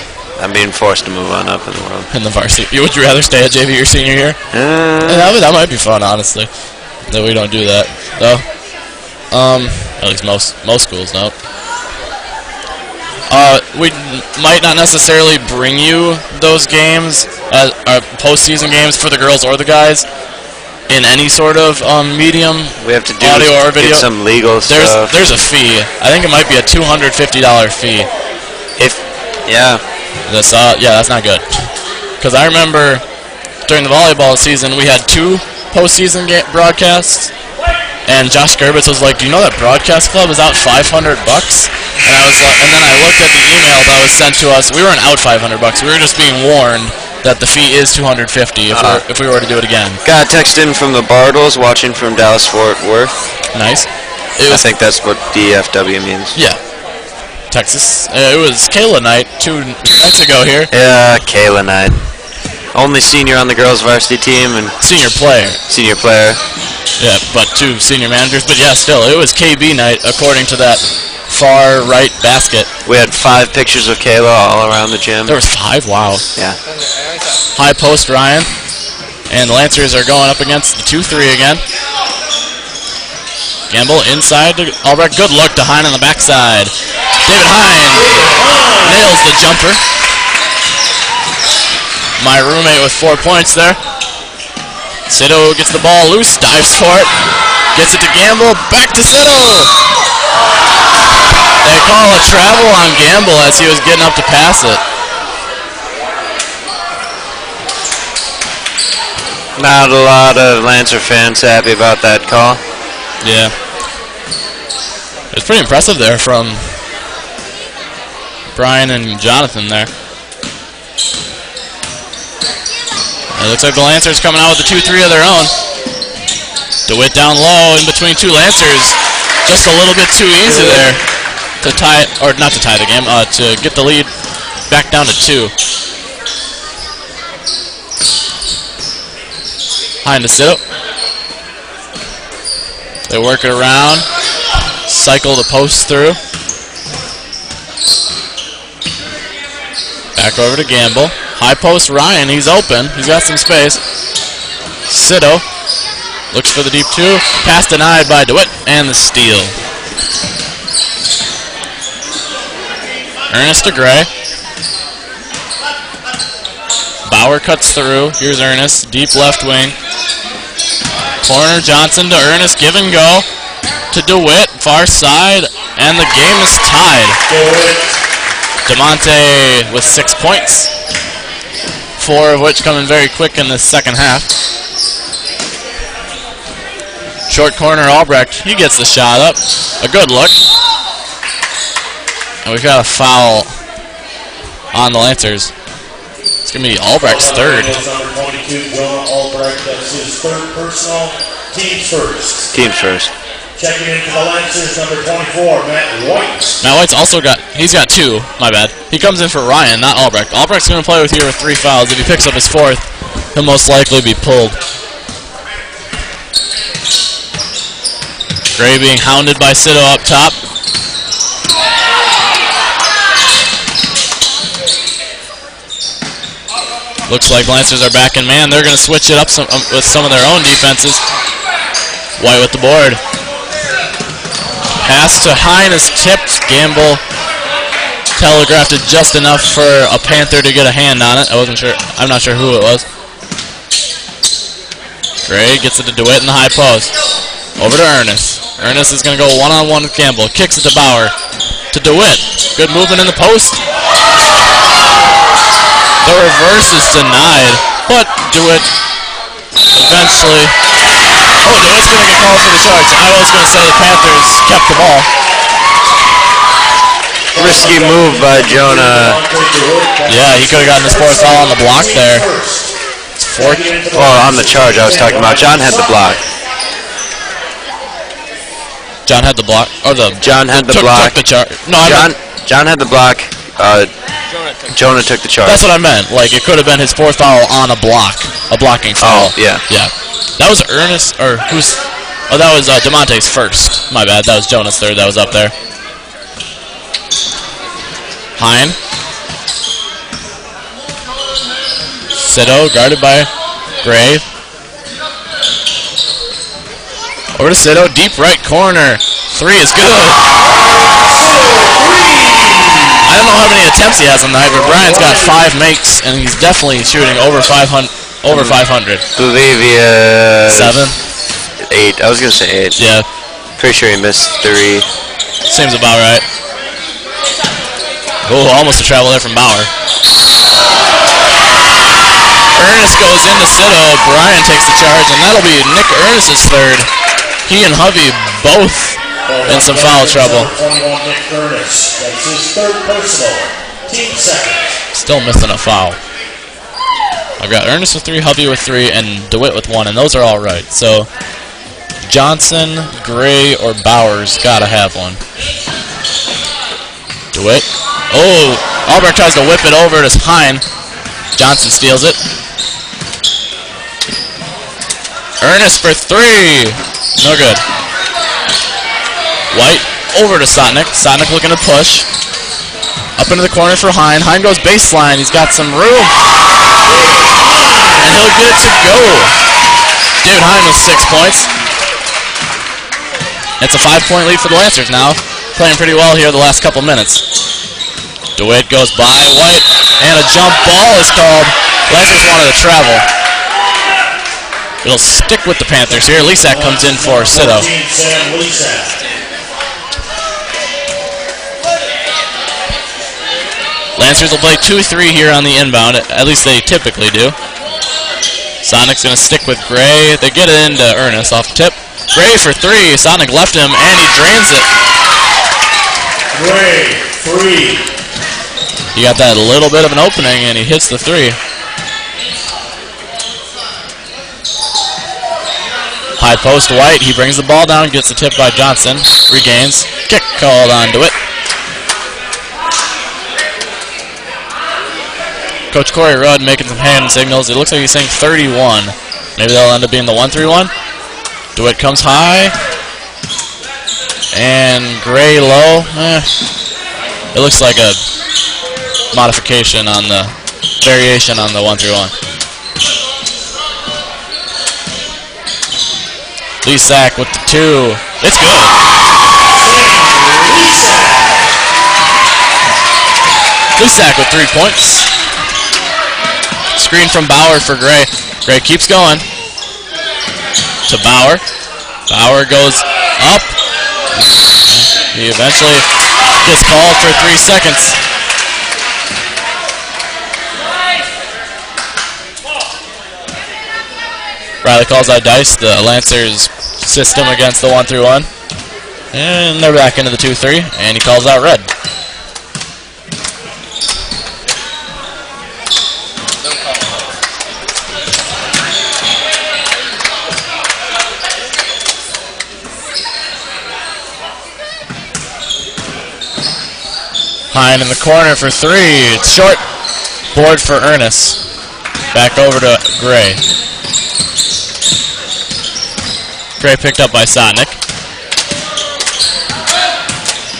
I'm being forced to move on up in the world. In the varsity. Would you rather stay at JV your senior year? That might be fun, honestly. That we don't do that, though. At least most schools don't. We might not necessarily bring you those games, postseason games for the girls or the guys, in any sort of medium. We have to do audio or video. Get some legal stuff. There's a fee. I think it might be a $250 fee. That's not good. Because I remember during the volleyball season we had 2 postseason broadcasts, and Josh Gerbitz was like, "Do you know that broadcast club is out $500?" And I was like, and then I looked at the email that was sent to us. We weren't out $500. We were just being warned that the fee is $250 if we were to do it again. Got a text in from the Bartles watching from Dallas Fort Worth. Nice. I think that's what DFW means. Yeah. Texas. It was Kayla night 2 nights ago here. Yeah, Kayla night. Only senior on the girls varsity team and senior player. Senior player. Yeah, but 2 senior managers. But yeah, still, it was KB night according to that far right basket. We had 5 pictures of Kayla all around the gym. There was 5? Wow. Yeah. High post Ryan. And the Lancers are going up against the 2-3 again. Gamble inside to Albrecht. Good look to Hine on the backside. David Hine nails the jumper. My roommate with 4 points there. Sito gets the ball loose, dives for it. Gets it to Gamble. Back to Sito. They call a travel on Gamble as he was getting up to pass it. Not a lot of Lancer fans happy about that call. Yeah. It's pretty impressive there from Brian and Jonathan there. It looks like the Lancers coming out with the 2-3 of their own. DeWitt down low in between 2 Lancers. Just a little bit too easy there to tie, or not to tie the game, to get the lead back down to 2. Hine to Sito. They work it around. Cycle the post through. Back over to Gamble. High post Ryan, he's open. He's got some space. Sito looks for the deep 2. Pass denied by DeWitt, and the steal. Ernest to Gray. Bauer cuts through. Here's Ernest, deep left wing. Corner, Johnson to Ernest, give and go. To DeWitt, far side, and the game is tied. DeMonte with 6 points. 4 of which coming very quick in the second half. Short corner, Albrecht. He gets the shot up. A good look. And we've got a foul on the Lancers. It's going to be Albrecht's third. Number 22, Jonah Albrecht. That's his third personal. Team's first. Team's first. Checking in for the Lancers, number 24, Matt White. Matt White's also he's got 2, my bad. He comes in for Ryan, not Albrecht. Albrecht's going to play with here with 3 fouls. If he picks up his 4th, he'll most likely be pulled. Gray being hounded by Sito up top. Looks like Lancers are back in man. They're going to switch it up with some of their own defenses. White with the board. Pass to Hine is tipped. Gamble telegraphed it just enough for a Panther to get a hand on it. I'm not sure who it was. Gray gets it to DeWitt in the high post. Over to Ernest. Ernest is going to go one-on-one with Gamble. Kicks it to Bauer. To DeWitt. Good movement in the post. The reverse is denied, but DeWitt eventually... Oh, DeWitt's going to get called for the charge. I was going to say the Panthers kept the ball. Risky move by Jonah. Yeah, he could have gotten his 4th foul on the block there. It's 4th. Oh, on the charge I was talking about. John had the block. John had the block. Or John had the block. Took the charge. No, John had the block. Jonah took the charge. That's what I meant. Like, it could have been his 4th foul on a block. A blocking foul. Oh, yeah. Yeah. That was Ernest, or who's... Oh, that was DeMonte's first. My bad. That was Jonah's third that was up there. Hine. Sito, guarded by Gray. Over to Sito, deep right corner. 3 is good. I don't know how many attempts he has on the night, but Brian's got 5 makes, and he's definitely shooting over 500. Over 500. Believe he 7? 8. I was going to say 8. Yeah. Pretty sure he missed 3. Seems about right. Oh, almost a travel there from Bauer. Ernest goes into Sito. Brian takes the charge, and that'll be Nick Ernest's third. He and Hovey both in some foul trouble. 21, Nick Ernest. That's his third personal. Team second. Still missing a foul. I've got Ernest with 3, Hovey with 3, and DeWitt with 1, and those are all right. So Johnson, Gray, or Bowers gotta have one. DeWitt. Oh, Albrecht tries to whip it over to Hine. Johnson steals it. Ernest for 3. No good. White over to Sotnick. Sotnick looking to push. Up into the corner for Hine. Hine goes baseline. He's got some room. And he'll get it to go. David Hine with 6 points. It's a 5-point lead for the Lancers now. Playing pretty well here the last couple minutes. DeWitt goes by White, and a jump ball is called. Lancers wanted to travel. It'll stick with the Panthers here. Lisak comes in for Sito. Lancers will play 2-3 here on the inbound. At least they typically do. Sonic's going to stick with Gray. They get it into Ernest off the tip. Gray for 3. Sonic left him, and he drains it. Gray, 3. He got that little bit of an opening, and he hits the 3. High post White. He brings the ball down, gets the tip by Johnson. Regains. Kick called on DeWitt. Coach Corey Rudd making some hand signals. It looks like he's saying 31. Maybe that'll end up being the 1-3-1. DeWitt comes high. And Gray low. It looks like a modification on the variation on the 1-3-1. Lisak with the 2. It's good. Lisak with 3 points. Screen from Bauer for Gray. Gray keeps going. To Bauer. Bauer goes up. He eventually gets called for 3 seconds. Riley calls out dice. The Lancers system against the 1-3-1. And they're back into the 2-3, and he calls out red. Hine in the corner for three. It's short. Board for Ernest. Back over to Gray. Gray picked up by Sotnick.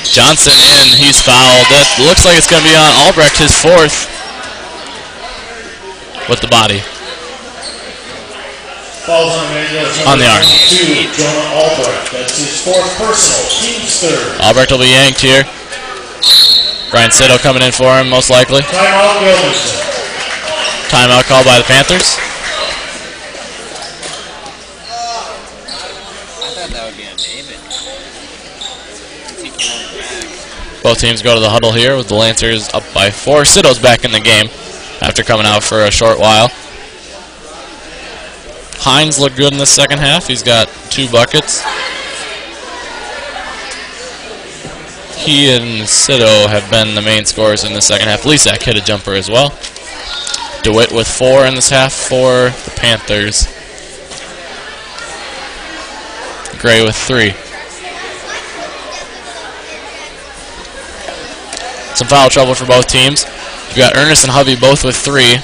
Johnson in. He's fouled. That looks like it's going to be on Albrecht, his fourth. With the body. Falls on the arm. Jonah Albrecht. That's his fourth personal. Team's third. Albrecht will be yanked here. Brian Sitto coming in for him, most likely. Timeout, Gilmanton. Timeout called by the Panthers. I thought that would be on David. He came on back. Both teams go to the huddle here with the Lancers up by 4. Sitto's back in the game after coming out for a short while. Hines looked good in the second half. He's got 2 buckets. He and Sitto have been the main scorers in the second half. Lisak hit a jumper as well. DeWitt with 4 in this half for the Panthers. Gray with 3. Some foul trouble for both teams. We got Ernest and Hovey both with 3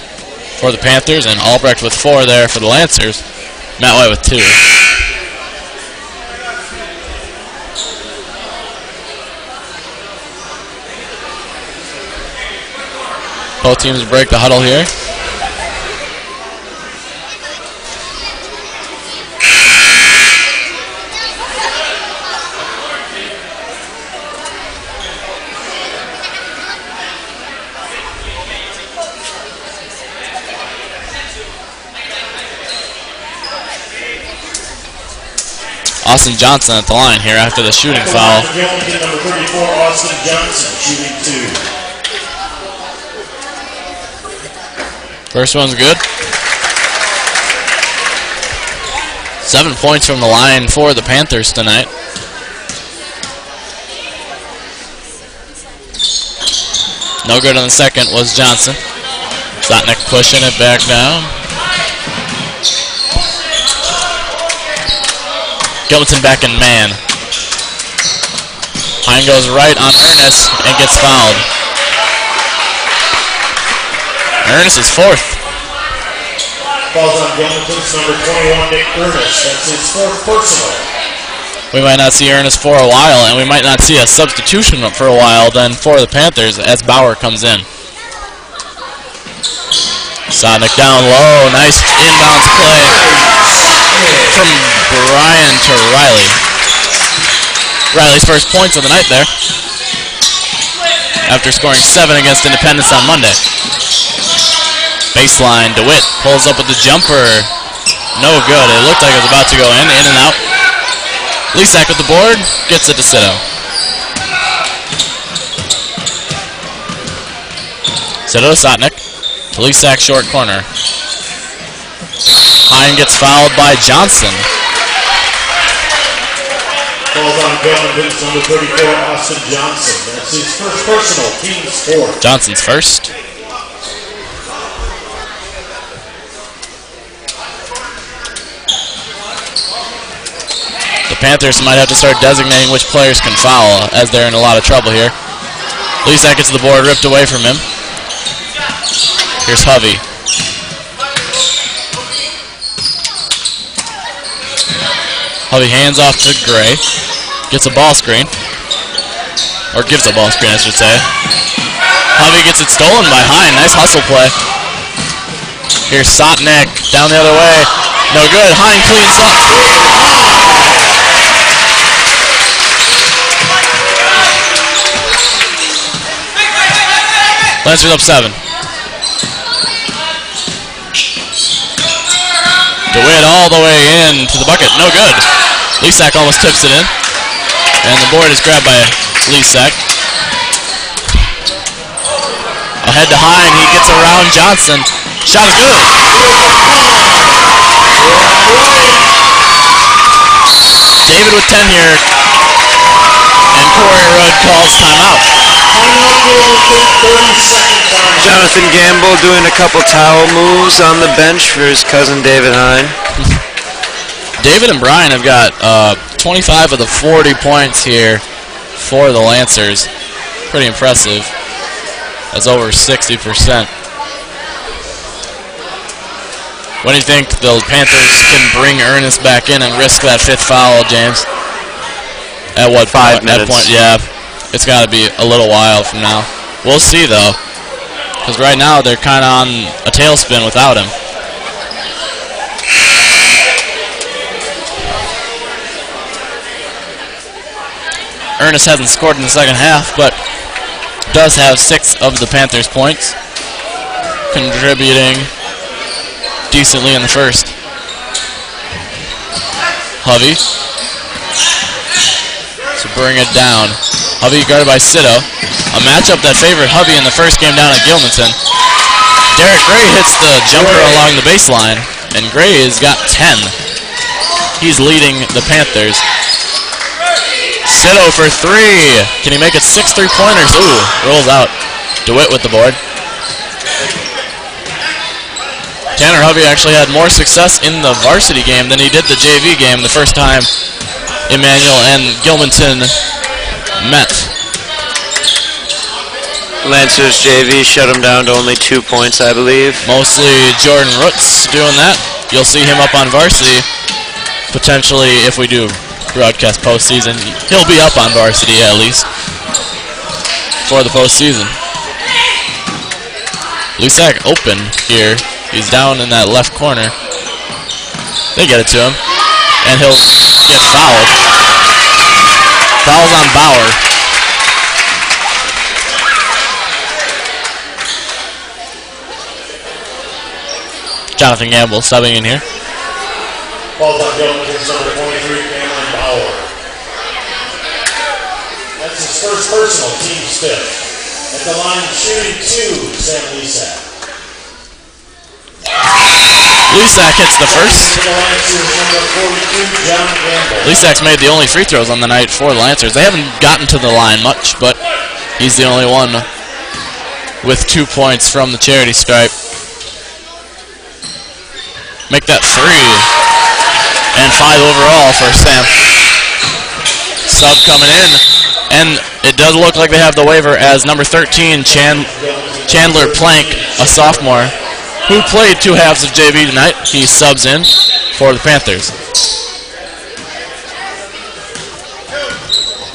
for the Panthers, and Albrecht with 4 there for the Lancers. Matt White with 2. Both teams break the huddle here. Austin Johnson at the line here after the shooting foul. Number 34, Austin Johnson, shooting 2. First one's good. 7 points from the line for the Panthers tonight. No good on the second was Johnson. Sotnick pushing it back down. Gilmanton back in man. Hine goes right on Ernest and gets fouled. Ernest is 4th. Falls on Gilmanton's number 21, Nick Ernest. That's his 4th personal. We might not see Ernest for a while, and we might not see a substitution for a while then for the Panthers as Bauer comes in. Sotnick down low. Nice inbounds play from Brian to Riley. Riley's first points of the night there after scoring 7 against Independence on Monday. Baseline, DeWitt pulls up with the jumper. No good. It looked like it was about to go in and out. Lisak with the board, gets it to Sitto. Sitto to Sotnick. To Lisak, short corner. Hine gets fouled by Johnson. Falls on Gilmanton's number 34, Austin Johnson. That's his first personal, team's 4th. Johnson's first. The Panthers might have to start designating which players can foul, as they're in a lot of trouble here. Lisak gets the board ripped away from him. Here's Hovey. Hovey hands off to Gray. Gets a ball screen. Or gives a ball screen, I should say. Hovey gets it stolen by Hine. Nice hustle play. Here's Sotnick down the other way. No good. Hine cleans up. Lancers up 7. DeWitt all the way in to the bucket. No good. Lisak almost tips it in. And the board is grabbed by Lisak. Ahead to Hine. He gets around Johnson. Shot is good. David with 10 here. And Corey Rudd calls timeout. Jonathan Gamble doing a couple towel moves on the bench for his cousin David Hine. David and Brian have got 25 of the 40 points here for the Lancers. Pretty impressive. That's over 60%. When do you think the Panthers can bring Ernest back in and risk that 5th foul, James? At what 5 minutes? That point, yeah. It's got to be a little while from now. We'll see, though. Because right now they're kind of on a tailspin without him. Ernest hasn't scored in the second half, but does have 6 of the Panthers' points, contributing decently in the first. Hovey to bring it down. Hovey guarded by Sito. A matchup that favored Hovey in the first game down at Gilmanton. Derek Gray hits the jumper along the baseline, and Gray has got 10. He's leading the Panthers. Sito for 3. Can he make it 6 3-pointers? Ooh, rolls out. DeWitt with the board. Tanner Hovey actually had more success in the varsity game than he did the JV game the first time Emmanuel and Gilmanton met. Lancers JV shut him down to only 2 points, I believe. Mostly Jordan Roots doing that. You'll see him up on varsity. Potentially, if we do broadcast postseason, he'll be up on varsity at least for the postseason. Lusak open here. He's down in that left corner. They get it to him, and he'll get fouled. Fouls on Bauer. Jonathan Gamble subbing in here. Falls on Gilmanton's number 23, Cameron Bauer. That's his first personal, team stiff. At the line, shooting 2, Sam Lisak. Lisak hits the first. Lisak's made the only free throws on the night for the Lancers. They haven't gotten to the line much, but he's the only one with 2 points from the charity stripe. Make that 3. And 5 overall for Sam. Sub coming in. And it does look like they have the waiver as number 13, Chandler Plank, a sophomore, who played 2 halves of JV tonight. He subs in for the Panthers.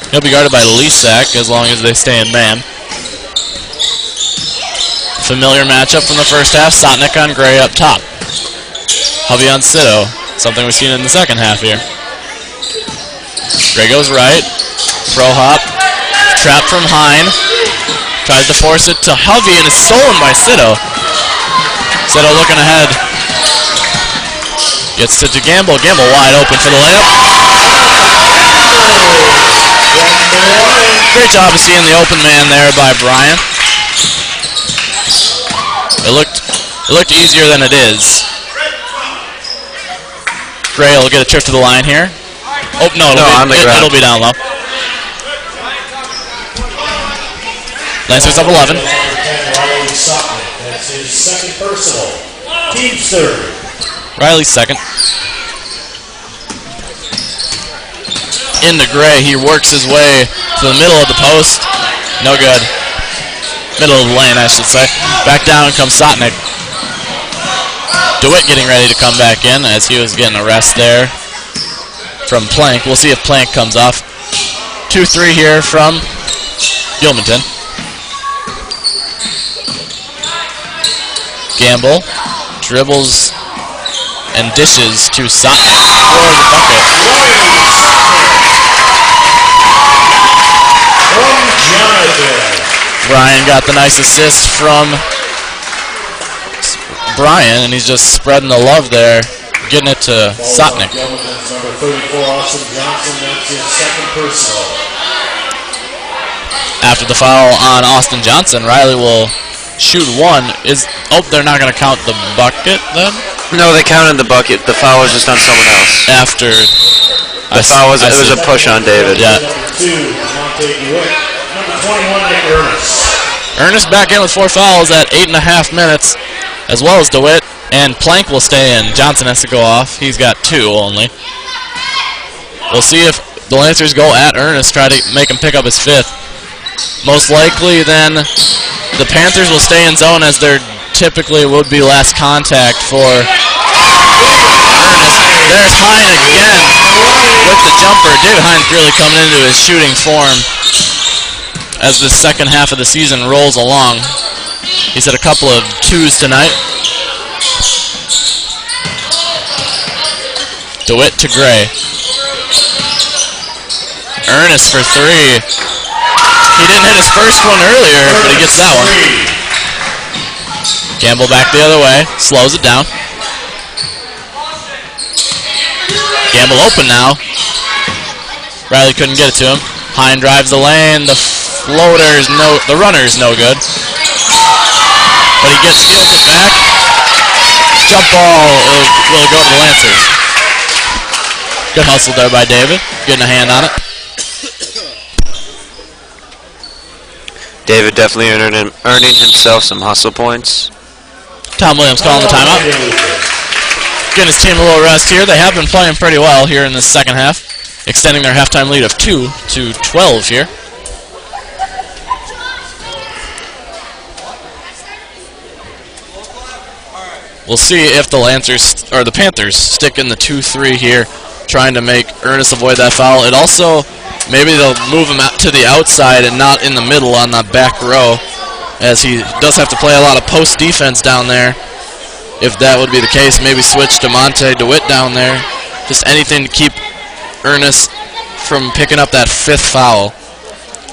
He'll be guarded by Lisak as long as they stay in man. Familiar matchup from the first half. Sotnick on Gray up top. Hovey on Sito. Something we've seen in the second half here. Gray goes right. Pro hop. Trap from Hine. Tries to force it to Hovey and is stolen by Sito. Sito looking ahead. Gets to Gamble. Gamble wide open for the layup. Great job of seeing the open man there by Brian. It looked easier than it is. Gray will get a trip to the line here. Oh, no, it'll be down low. Lancers up 11. That's his second personal. Team's third. Riley's second. Into Gray. He works his way to the middle of the post. No good. Middle of the lane, I should say. Back down comes Sotnick. DeWitt getting ready to come back in as he was getting a rest there from Plank. We'll see if Plank comes off. 2-3 here from Gilmanton. Gamble dribbles and dishes to Sotnick for the bucket. Brian got the nice assist from Brian, and he's just spreading the love there, getting it to Sotnick. Number 34, Austin Johnson, that's his second personal. After the foul on Austin Johnson, Riley will shoot 1. They're not going to count the bucket then? No, they counted the bucket. The foul was just on someone else. After I thought it was a push on David. Yeah. Number 2, Monte DeWitt. Number 21, Nick Ernest. Ernest back in with 4 fouls at 8.5 minutes, as well as DeWitt. And Plank will stay in. Johnson has to go off. He's got 2 only. We'll see if the Lancers go at Ernest, try to make him pick up his 5th. Most likely, then, the Panthers will stay in zone as there typically would be less contact for Ernest. There's Hine again with the jumper. David Hine's really coming into his shooting form as the second half of the season rolls along. He's had a couple of 2s tonight. DeWitt to Gray. Ernest for 3. He didn't hit his first one earlier, but he gets that one. Gamble back the other way, slows it down. Gamble open now. Riley couldn't get it to him. Hine drives the lane. The runner's no good. But he steals it back. Jump ball will go to the Lancers. Good hustle there by David, getting a hand on it. David definitely earning himself some hustle points. Tom Williams calling the timeout. Getting his team a little rest here. They have been playing pretty well here in the second half, extending their halftime lead of 2 to 12 here. We'll see if the Panthers stick in the 2-3 here, trying to make Ernest avoid that foul. It also, maybe they'll move him out to the outside and not in the middle on the back row, as he does have to play a lot of post defense down there. If that would be the case, maybe switch to Monte DeWitt down there. Just anything to keep Ernest from picking up that 5th foul.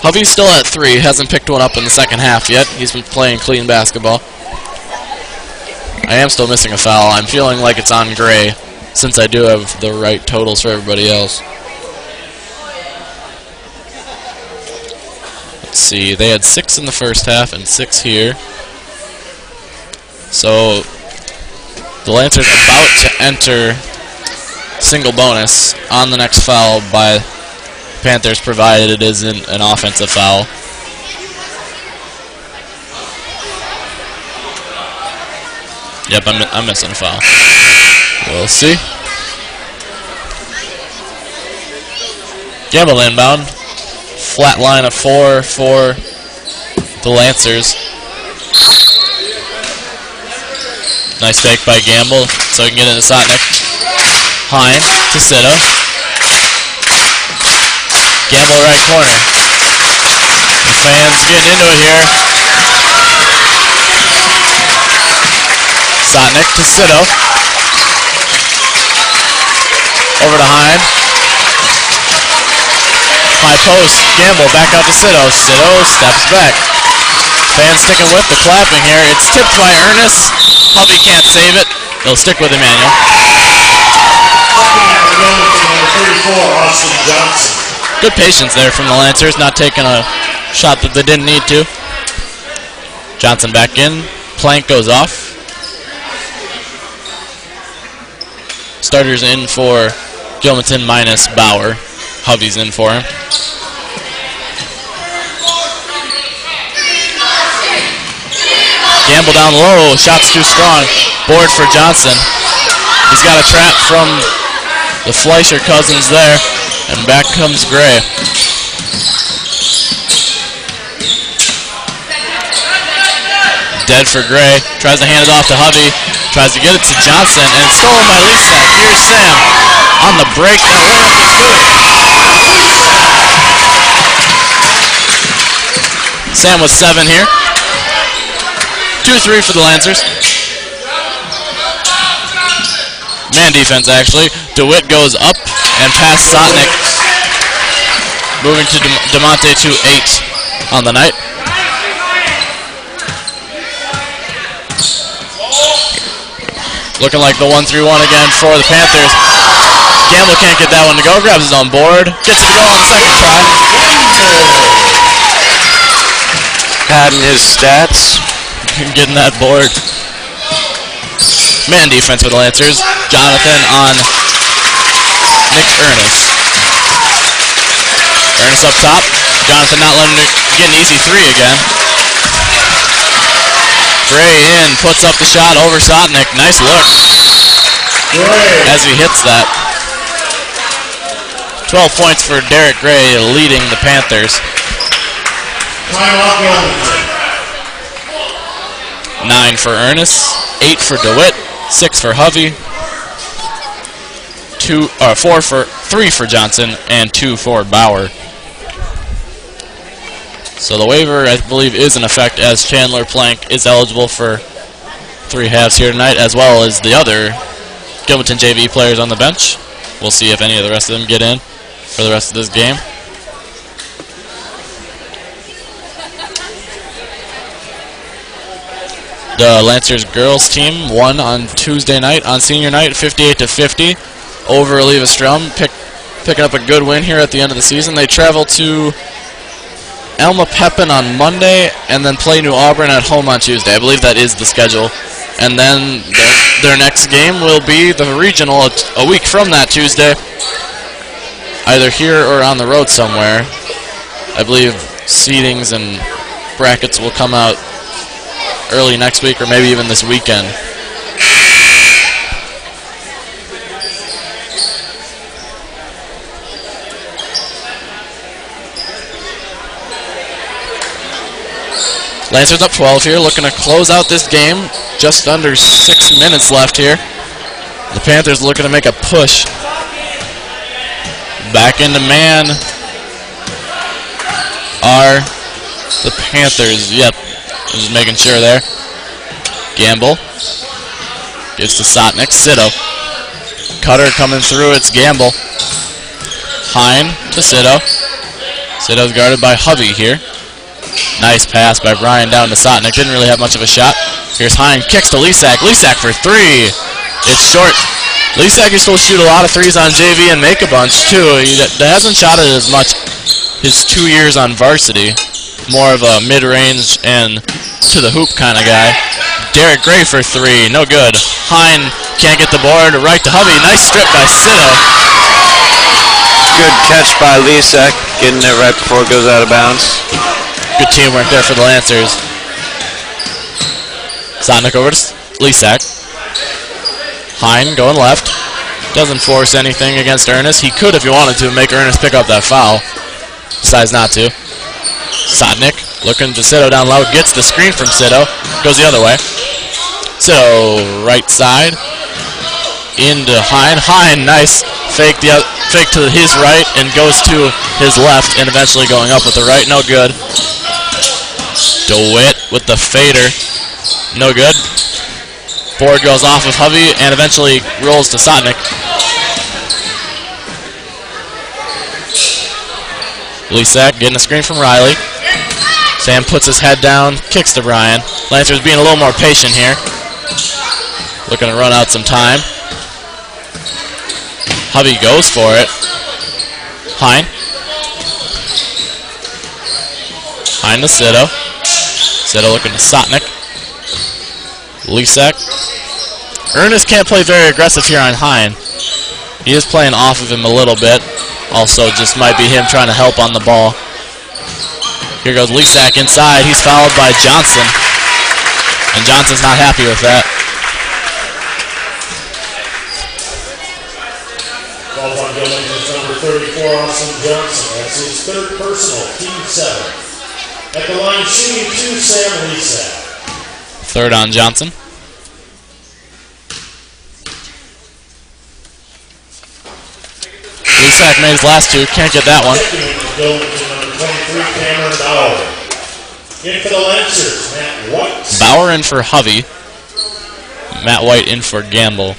Hovey's still at 3, hasn't picked one up in the second half yet. He's been playing clean basketball. I am still missing a foul. I'm feeling like it's on Gray, since I do have the right totals for everybody else. Let's see, they had 6 in the first half and 6 here. So the Lancers about to enter single bonus on the next foul by Panthers, provided it isn't an offensive foul. Yep, I'm missing a foul. We'll see. Gamble inbound. Flat line of 4 for the Lancers. Nice fake by Gamble, so he can get into Sotnick. Hine to Sito. Gamble right corner. The fans getting into it here. Sotnick to Sito. Over to Hine. High post. Gamble back out to Sito. Sito steps back. Fans sticking with the clapping here. It's tipped by Ernest. Hovey can't save it. They'll stick with Emmanuel. Good patience there from the Lancers, not taking a shot that they didn't need to. Johnson back in. Plank goes off. Starters in for Gilmanton minus Bauer. Hovey's in for him. Gamble down low, shot's too strong. Board for Johnson. He's got a trap from the Fleischer cousins there, and back comes Gray. Dead for Gray, tries to hand it off to Hovey, tries to get it to Johnson, and it's stolen by Lisa. Here's Sam on the break. That layup is good. Sam with 7 here. 2-3 for the Lancers. Man defense, actually. DeWitt goes up and past Sotnick. Moving to DeMonte to 8 on the night. Looking like the 1-3-1 again for the Panthers. Gamble can't get that one to go. Grabs his own board. Gets it to go on the second try. Padding his stats. Getting that board. Man defense for the Lancers. Jonathan on Nick Ernest. Ernest up top. Jonathan not letting it get an easy three again. Gray in, puts up the shot over Sotnick. Nice look as he hits that. 12 points for Derek Gray, leading the Panthers. 9 for Ernest, 8 for DeWitt, 6 for Hovey, 3 for Johnson, and 2 for Bauer. So the waiver, I believe, is in effect, as Chandler Plank is eligible for 3 halves here tonight, as well as the other Gilmanton JV players on the bench. We'll see if any of the rest of them get in for the rest of this game. The Lancers girls team won on Tuesday night, on senior night, 58-50 over Oliva Strum, picking up a good win here at the end of the season. They travel to Elma Pepin on Monday and then play New Auburn at home on Tuesday. I believe that is the schedule. And then their next game will be the regional a week from that Tuesday, either here or on the road somewhere. I believe seedings and brackets will come out early next week or maybe even this weekend. Lancers up 12 here, looking to close out this game. Just under 6 minutes left here. The Panthers looking to make a push. Back into man are the Panthers. Yep, just making sure there. Gamble gives to Sotnick. Sito. Cutter coming through. It's Gamble. Hine to Sito. Sito's guarded by Hovey here. Nice pass by Brian down to Sotnick. Didn't really have much of a shot. Here's Hine. Kicks to Lisak. Lisak for 3. It's short. Lisak used to shoot a lot of threes on JV and make a bunch too. He hasn't shot it as much his 2 years on varsity. More of a mid-range and to the hoop kind of guy. Derek Gray for 3. No good. Hine can't get the board. Right to Hovey. Nice strip by Sito. Good catch by Lisak, getting it right before it goes out of bounds. Good teamwork there for the Lancers. Sotnick over to Lisak. Hine going left. Doesn't force anything against Ernest. He could, if he wanted to, make Ernest pick up that foul. Decides not to. Sotnick looking to Sito down low. Gets the screen from Sito. Goes the other way. Sito right side. Into Hine. Hine, nice. Fake to his right and goes to his left and eventually going up with the right. No good. DeWitt with the fader. No good. Board goes off of Hovey and eventually rolls to Sotnick. Lisak getting a screen from Riley. Sam puts his head down, kicks to Brian. Lancers being a little more patient here. Looking to run out some time. Hovey goes for it. Hine. Hine to Sito. Sito looking to Sotnick. Lisak. Ernest can't play very aggressive here on Hine. He is playing off of him a little bit. Also, just might be him trying to help on the ball. Here goes Lisak inside. He's fouled by Johnson. And Johnson's not happy with that. Falls on Gilmanton's number 34, Austin Johnson. That's his 3rd personal, team 7. At the line, shooting 2, Sam Lisak. 3rd on Johnson. Lisak made his last 2. Can't get that one. Gilmanton, number 23, Cameron Bauer. In for the Lancers, Matt White. Bauer in for Hovey. Matt White in for Gamble.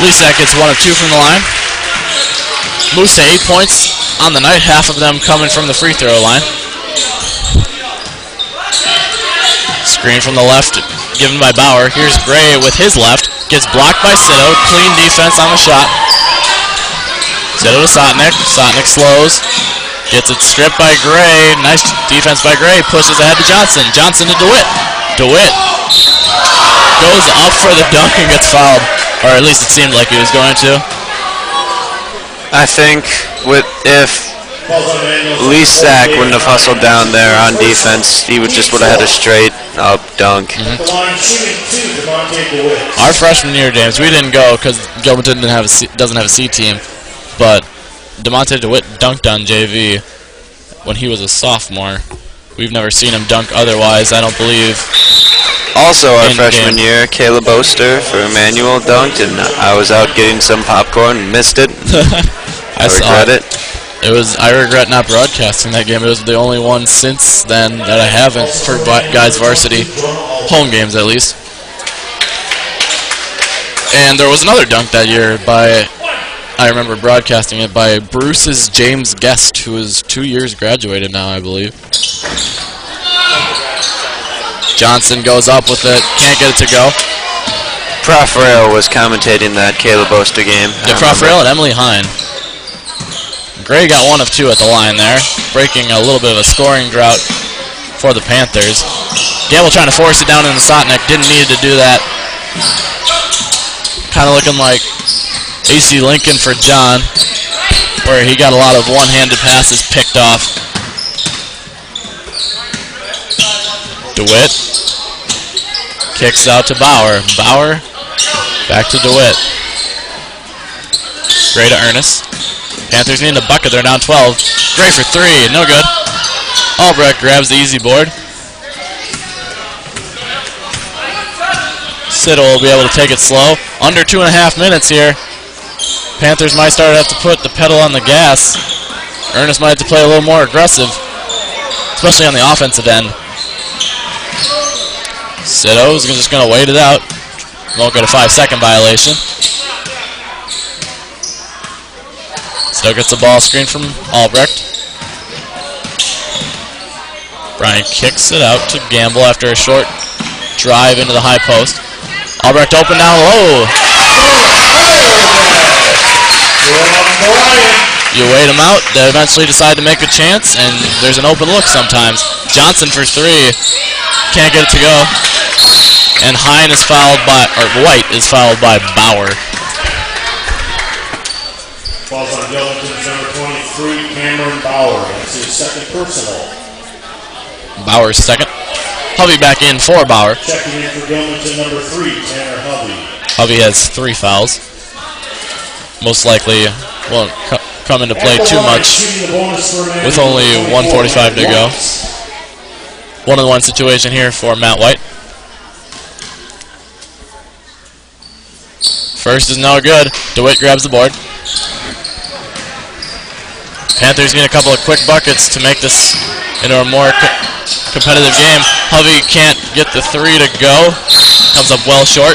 Lisak gets 1 of 2 from the line. Moves to 8 points on the night, half of them coming from the free throw line. Screen from the left given by Bauer. Here's Gray with his left. Gets blocked by Sito. Clean defense on the shot. Sito to Sotnick. Sotnick slows. Gets it stripped by Gray. Nice defense by Gray. Pushes ahead to Johnson. Johnson to DeWitt. DeWitt goes up for the dunk and gets fouled. Or at least it seemed like he was going to. I think if Lee Sack wouldn't have hustled down there on defense, he would have had a straight up dunk. Our freshman year, James, we didn't go because Gilmanton doesn't have a C team, but DeMonte DeWitt dunked on JV when he was a sophomore. We've never seen him dunk otherwise, I don't believe. Also, our freshman year, Caleb Oster for Emmanuel dunked, and I was out getting some popcorn and missed it. I regret it. I regret not broadcasting that game. It was the only one since then that I haven't for guys varsity home games at least. And there was another dunk that year I remember broadcasting it by Bruce's James Guest, who is 2 years graduated now, I believe. Johnson goes up with it, can't get it to go. Prof Rail was commentating that Caleb Oster game. Yeah, Prof Rail and Emily Hine. Gray got 1 of 2 at the line there, breaking a little bit of a scoring drought for the Panthers. Gamble trying to force it down in the Sotnik, didn't need to do that. Kind of looking like AC Lincoln for John, where he got a lot of one-handed passes picked off. DeWitt kicks out to Bauer. Bauer back to DeWitt. Gray to Ernest. Panthers need a bucket. They're down 12. Gray for 3. No good. Albrecht grabs the easy board. Siddle will be able to take it slow. Under 2.5 minutes here. Panthers might start to have to put the pedal on the gas. Ernest might have to play a little more aggressive, especially on the offensive end. Siddle's just going to wait it out. Won't get a 5-second violation. Still gets the ball screen from Albrecht. Bryant kicks it out to Gamble after a short drive into the high post. Albrecht open down low. You wait them out, they eventually decide to make a chance, and there's an open look sometimes. Johnson for 3. Can't get it to go. And Hine is fouled by, or White is fouled by Bauer. Falls on Gilmanton's number 23, Cameron Bauer. That's his second personal. Bauer's second. Hovey back in for Bauer. Checking in for Gilmanton, number 3, Tanner Hovey. Hovey has 3 fouls. Most likely won't come into play too much with only 1:45 to go. 1-on-1 situation here for Matt White. First is no good. DeWitt grabs the board. Panthers need a couple of quick buckets to make this into a more competitive game. Hovey can't get the 3 to go. Comes up well short.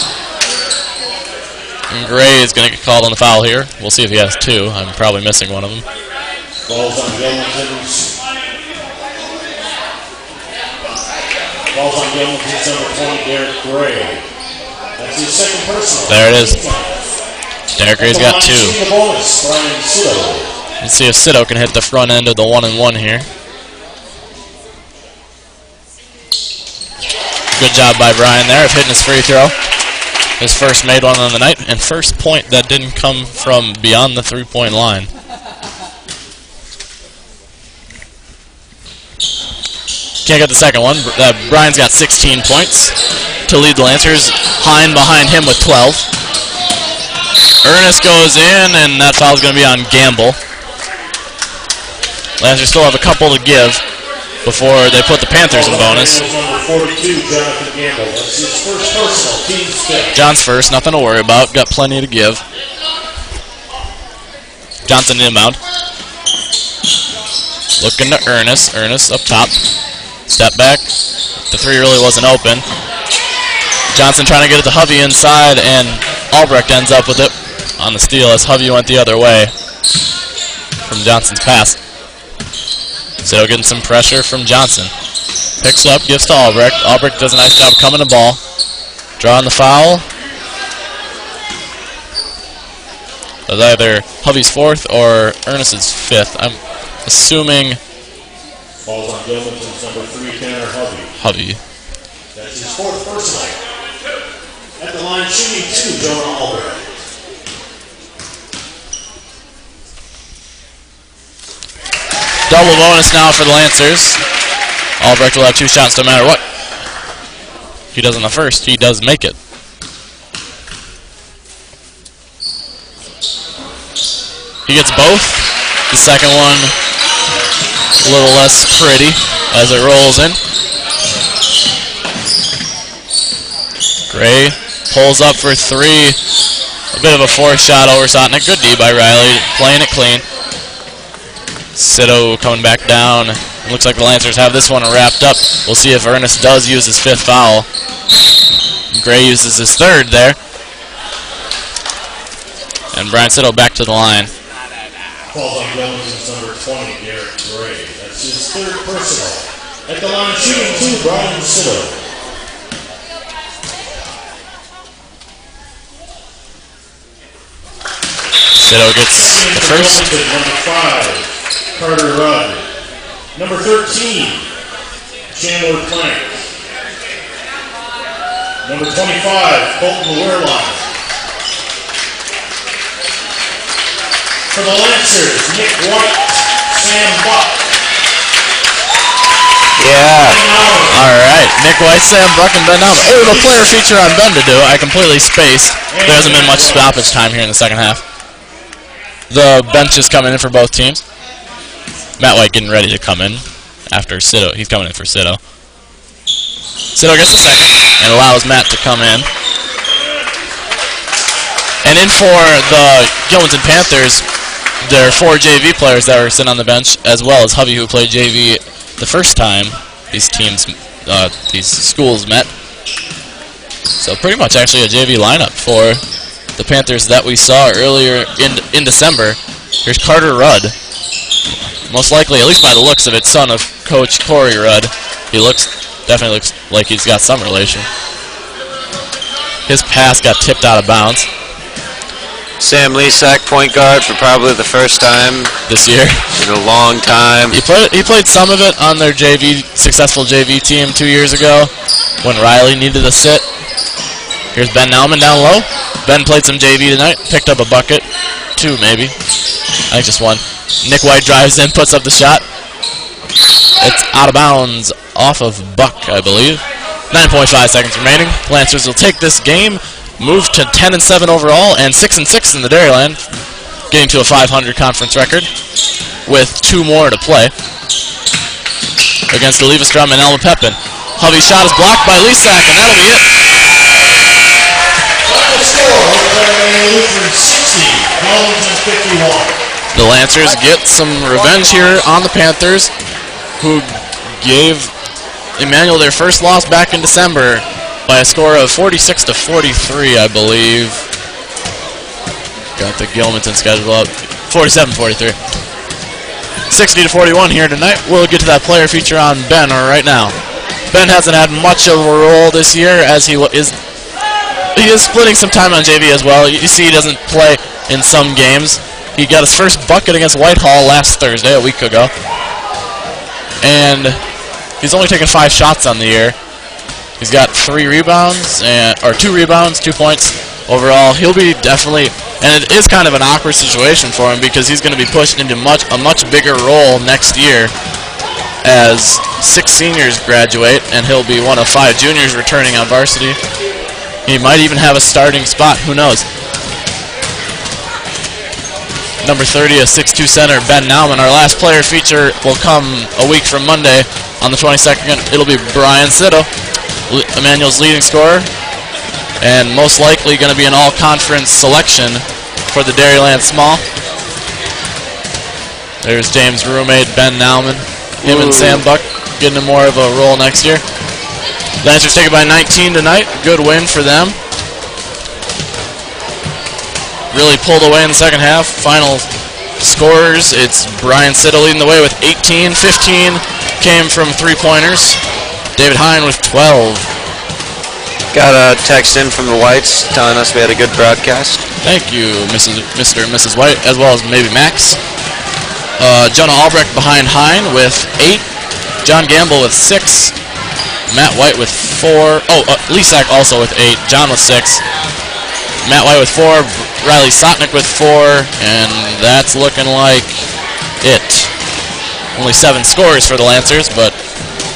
And Gray is going to get called on the foul here. We'll see if he has 2. I'm probably missing one of them. Falls on Gilmanton's number 20, Derek Gray. That's his second personal. There it is. Derek Gray's got 2. Let's see if Sido can hit the front end of the 1-and-1 here. Good job by Brian there of hitting his free throw. His first made one on the night, and first point that didn't come from beyond the 3-point line. Can't get the second one. Brian's got 16 points to lead the Lancers. Hine behind him with 12. Ernest goes in, and that foul's going to be on Gamble. Lancers still have a couple to give before they put the Panthers in bonus. John's first, nothing to worry about. Got plenty to give. Johnson inbound. Looking to Ernest. Ernest up top. Step back. The 3 really wasn't open. Johnson trying to get it to Hovey inside, and Albrecht ends up with it on the steal as Hovey went the other way from Johnson's pass. So getting some pressure from Johnson. Picks up, gives to Albrecht. Albrecht does a nice job coming to ball. Drawing the foul. It was either Hovey's 4th or Ernest's 5th. I'm assuming falls on Gilmanton's number 3, Tanner Hovey. Hovey. That's his 4th personal. At the line shooting 2, Jonah Albrecht. Double bonus now for the Lancers. Albrecht will have 2 shots no matter what. He does on the first. He does make it. He gets both. The second one a little less pretty as it rolls in. Gray pulls up for 3. A bit of a forced shot over Sotnick. Good D by Riley, playing it clean. Sito coming back down. Looks like the Lancers have this one wrapped up. We'll see if Ernest does use his 5th foul. Gray uses his 3rd there. And Brian Sito back to the line. Falls on Gilmanton's number 20, Garrett Gray. That's his 3rd personal. At the line shooting 2, Brian Sito. Sito gets the first. Number 5, Carter Rudd. Number 13, Chandler Plank. Number 25, Colton Wehrlein. For the Lancers, Nick White, Sam Buck. Yeah. All right, Nick White, Sam Buck, and Ben Allen. Oh, the player feature on Ben to do. I completely spaced. There hasn't been much stoppage time here in the second half. The bench is coming in for both teams. Matt White getting ready to come in after Sito. He's coming in for Sito. Sito gets the second and allows Matt to come in. And in for the Gilmanton Panthers, there are 4 JV players that were sitting on the bench, as well as Hovey, who played JV the first time these schools met. So pretty much actually a JV lineup for the Panthers that we saw earlier in December. Here's Carter Rudd. Most likely, at least by the looks of it, son of Coach Corey Rudd. He definitely looks like he's got some relation. His pass got tipped out of bounds. Sam Lesak, point guard for probably the first time this year in a long time. He played some of it on their successful JV team 2 years ago when Riley needed a sit. Here's Ben Nauman down low. Ben played some JV tonight, picked up a bucket. 2 maybe. I think just 1. Nick White drives in, puts up the shot. It's out of bounds off of Buck, I believe. 9.5 seconds remaining. Lancers will take this game, move to 10-7 overall, and 6-6 in the Dairyland, getting to a 500 conference record with 2 more to play against Olivestrom and Elma Pepin. Hovey's shot is blocked by Lesak, and that'll be it. Final score, Lutheran 60, Gilmanton 51. The Lancers get some revenge here on the Panthers, who gave Emmanuel their first loss back in December by a score of 46-43, I believe. Got the Gilmanton schedule up. 47-43. 60-41 here tonight. We'll get to that player feature on Ben right now. Ben hasn't had much of a role this year, as he is splitting some time on JV as well. You see he doesn't play in some games. He got his first bucket against Whitehall last Thursday, a week ago. And he's only taken 5 shots on the year. He's got 3 rebounds, or 2 rebounds, 2 points overall. He'll be definitely, and it is kind of an awkward situation for him because he's going to be pushed into a much bigger role next year as 6 seniors graduate, and he'll be one of 5 juniors returning on varsity. He might even have a starting spot, who knows. Number 30, a 6'2 center, Ben Nauman. Our last player feature will come a week from Monday on the 22nd. It'll be Brian Sito, Emmanuel's leading scorer, and most likely going to be an all-conference selection for the Dairyland Small. There's James' roommate, Ben Nauman. Him and Sam Buck getting more of a role next year. Lancers take it by 19 tonight. Good win for them. Really pulled away in the second half. Final scorers, it's Brian Sito leading the way with 18. 15 came from 3-pointers. David Hine with 12. Got a text in from the Whites telling us we had a good broadcast. Thank you, Mr. and Mrs. White, as well as maybe Max. Jonah Albrecht behind Hine with 8. John Gamble with 6. Matt White with 4. Lisak also with 8. John with 6. Matt White with 4. Riley Sotnick with 4. And that's looking like it. Only 7 scores for the Lancers, but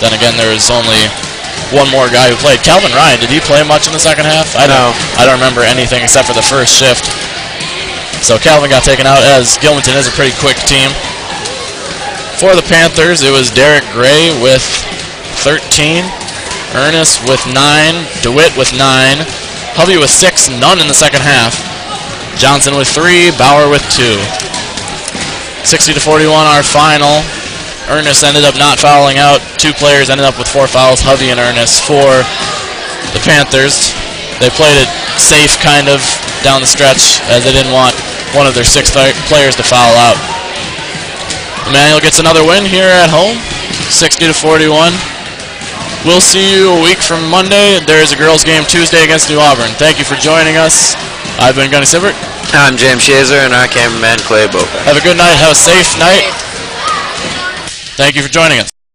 then again, there was only one more guy who played. Calvin Ryan, did he play much in the second half? I don't remember anything except for the first shift. So Calvin got taken out, as Gilmanton is a pretty quick team. For the Panthers, it was Derek Gray with 13, Ernest with 9, DeWitt with 9, Hovey with 6, none in the second half. Johnson with 3, Bauer with 2. 60-41 our final. Ernest ended up not fouling out. 2 players ended up with 4 fouls, Hovey and Ernest, for the Panthers. They played it safe kind of down the stretch, as they didn't want one of their 6 players to foul out. Emmanuel gets another win here at home, 60-41. We'll see you a week from Monday. There is a girls' game Tuesday against New Auburn. Thank you for joining us. I've been Gunny Sippert. I'm James Schaser, and our cameraman Clay Boca. Have a good night. Have a safe night. Thank you for joining us.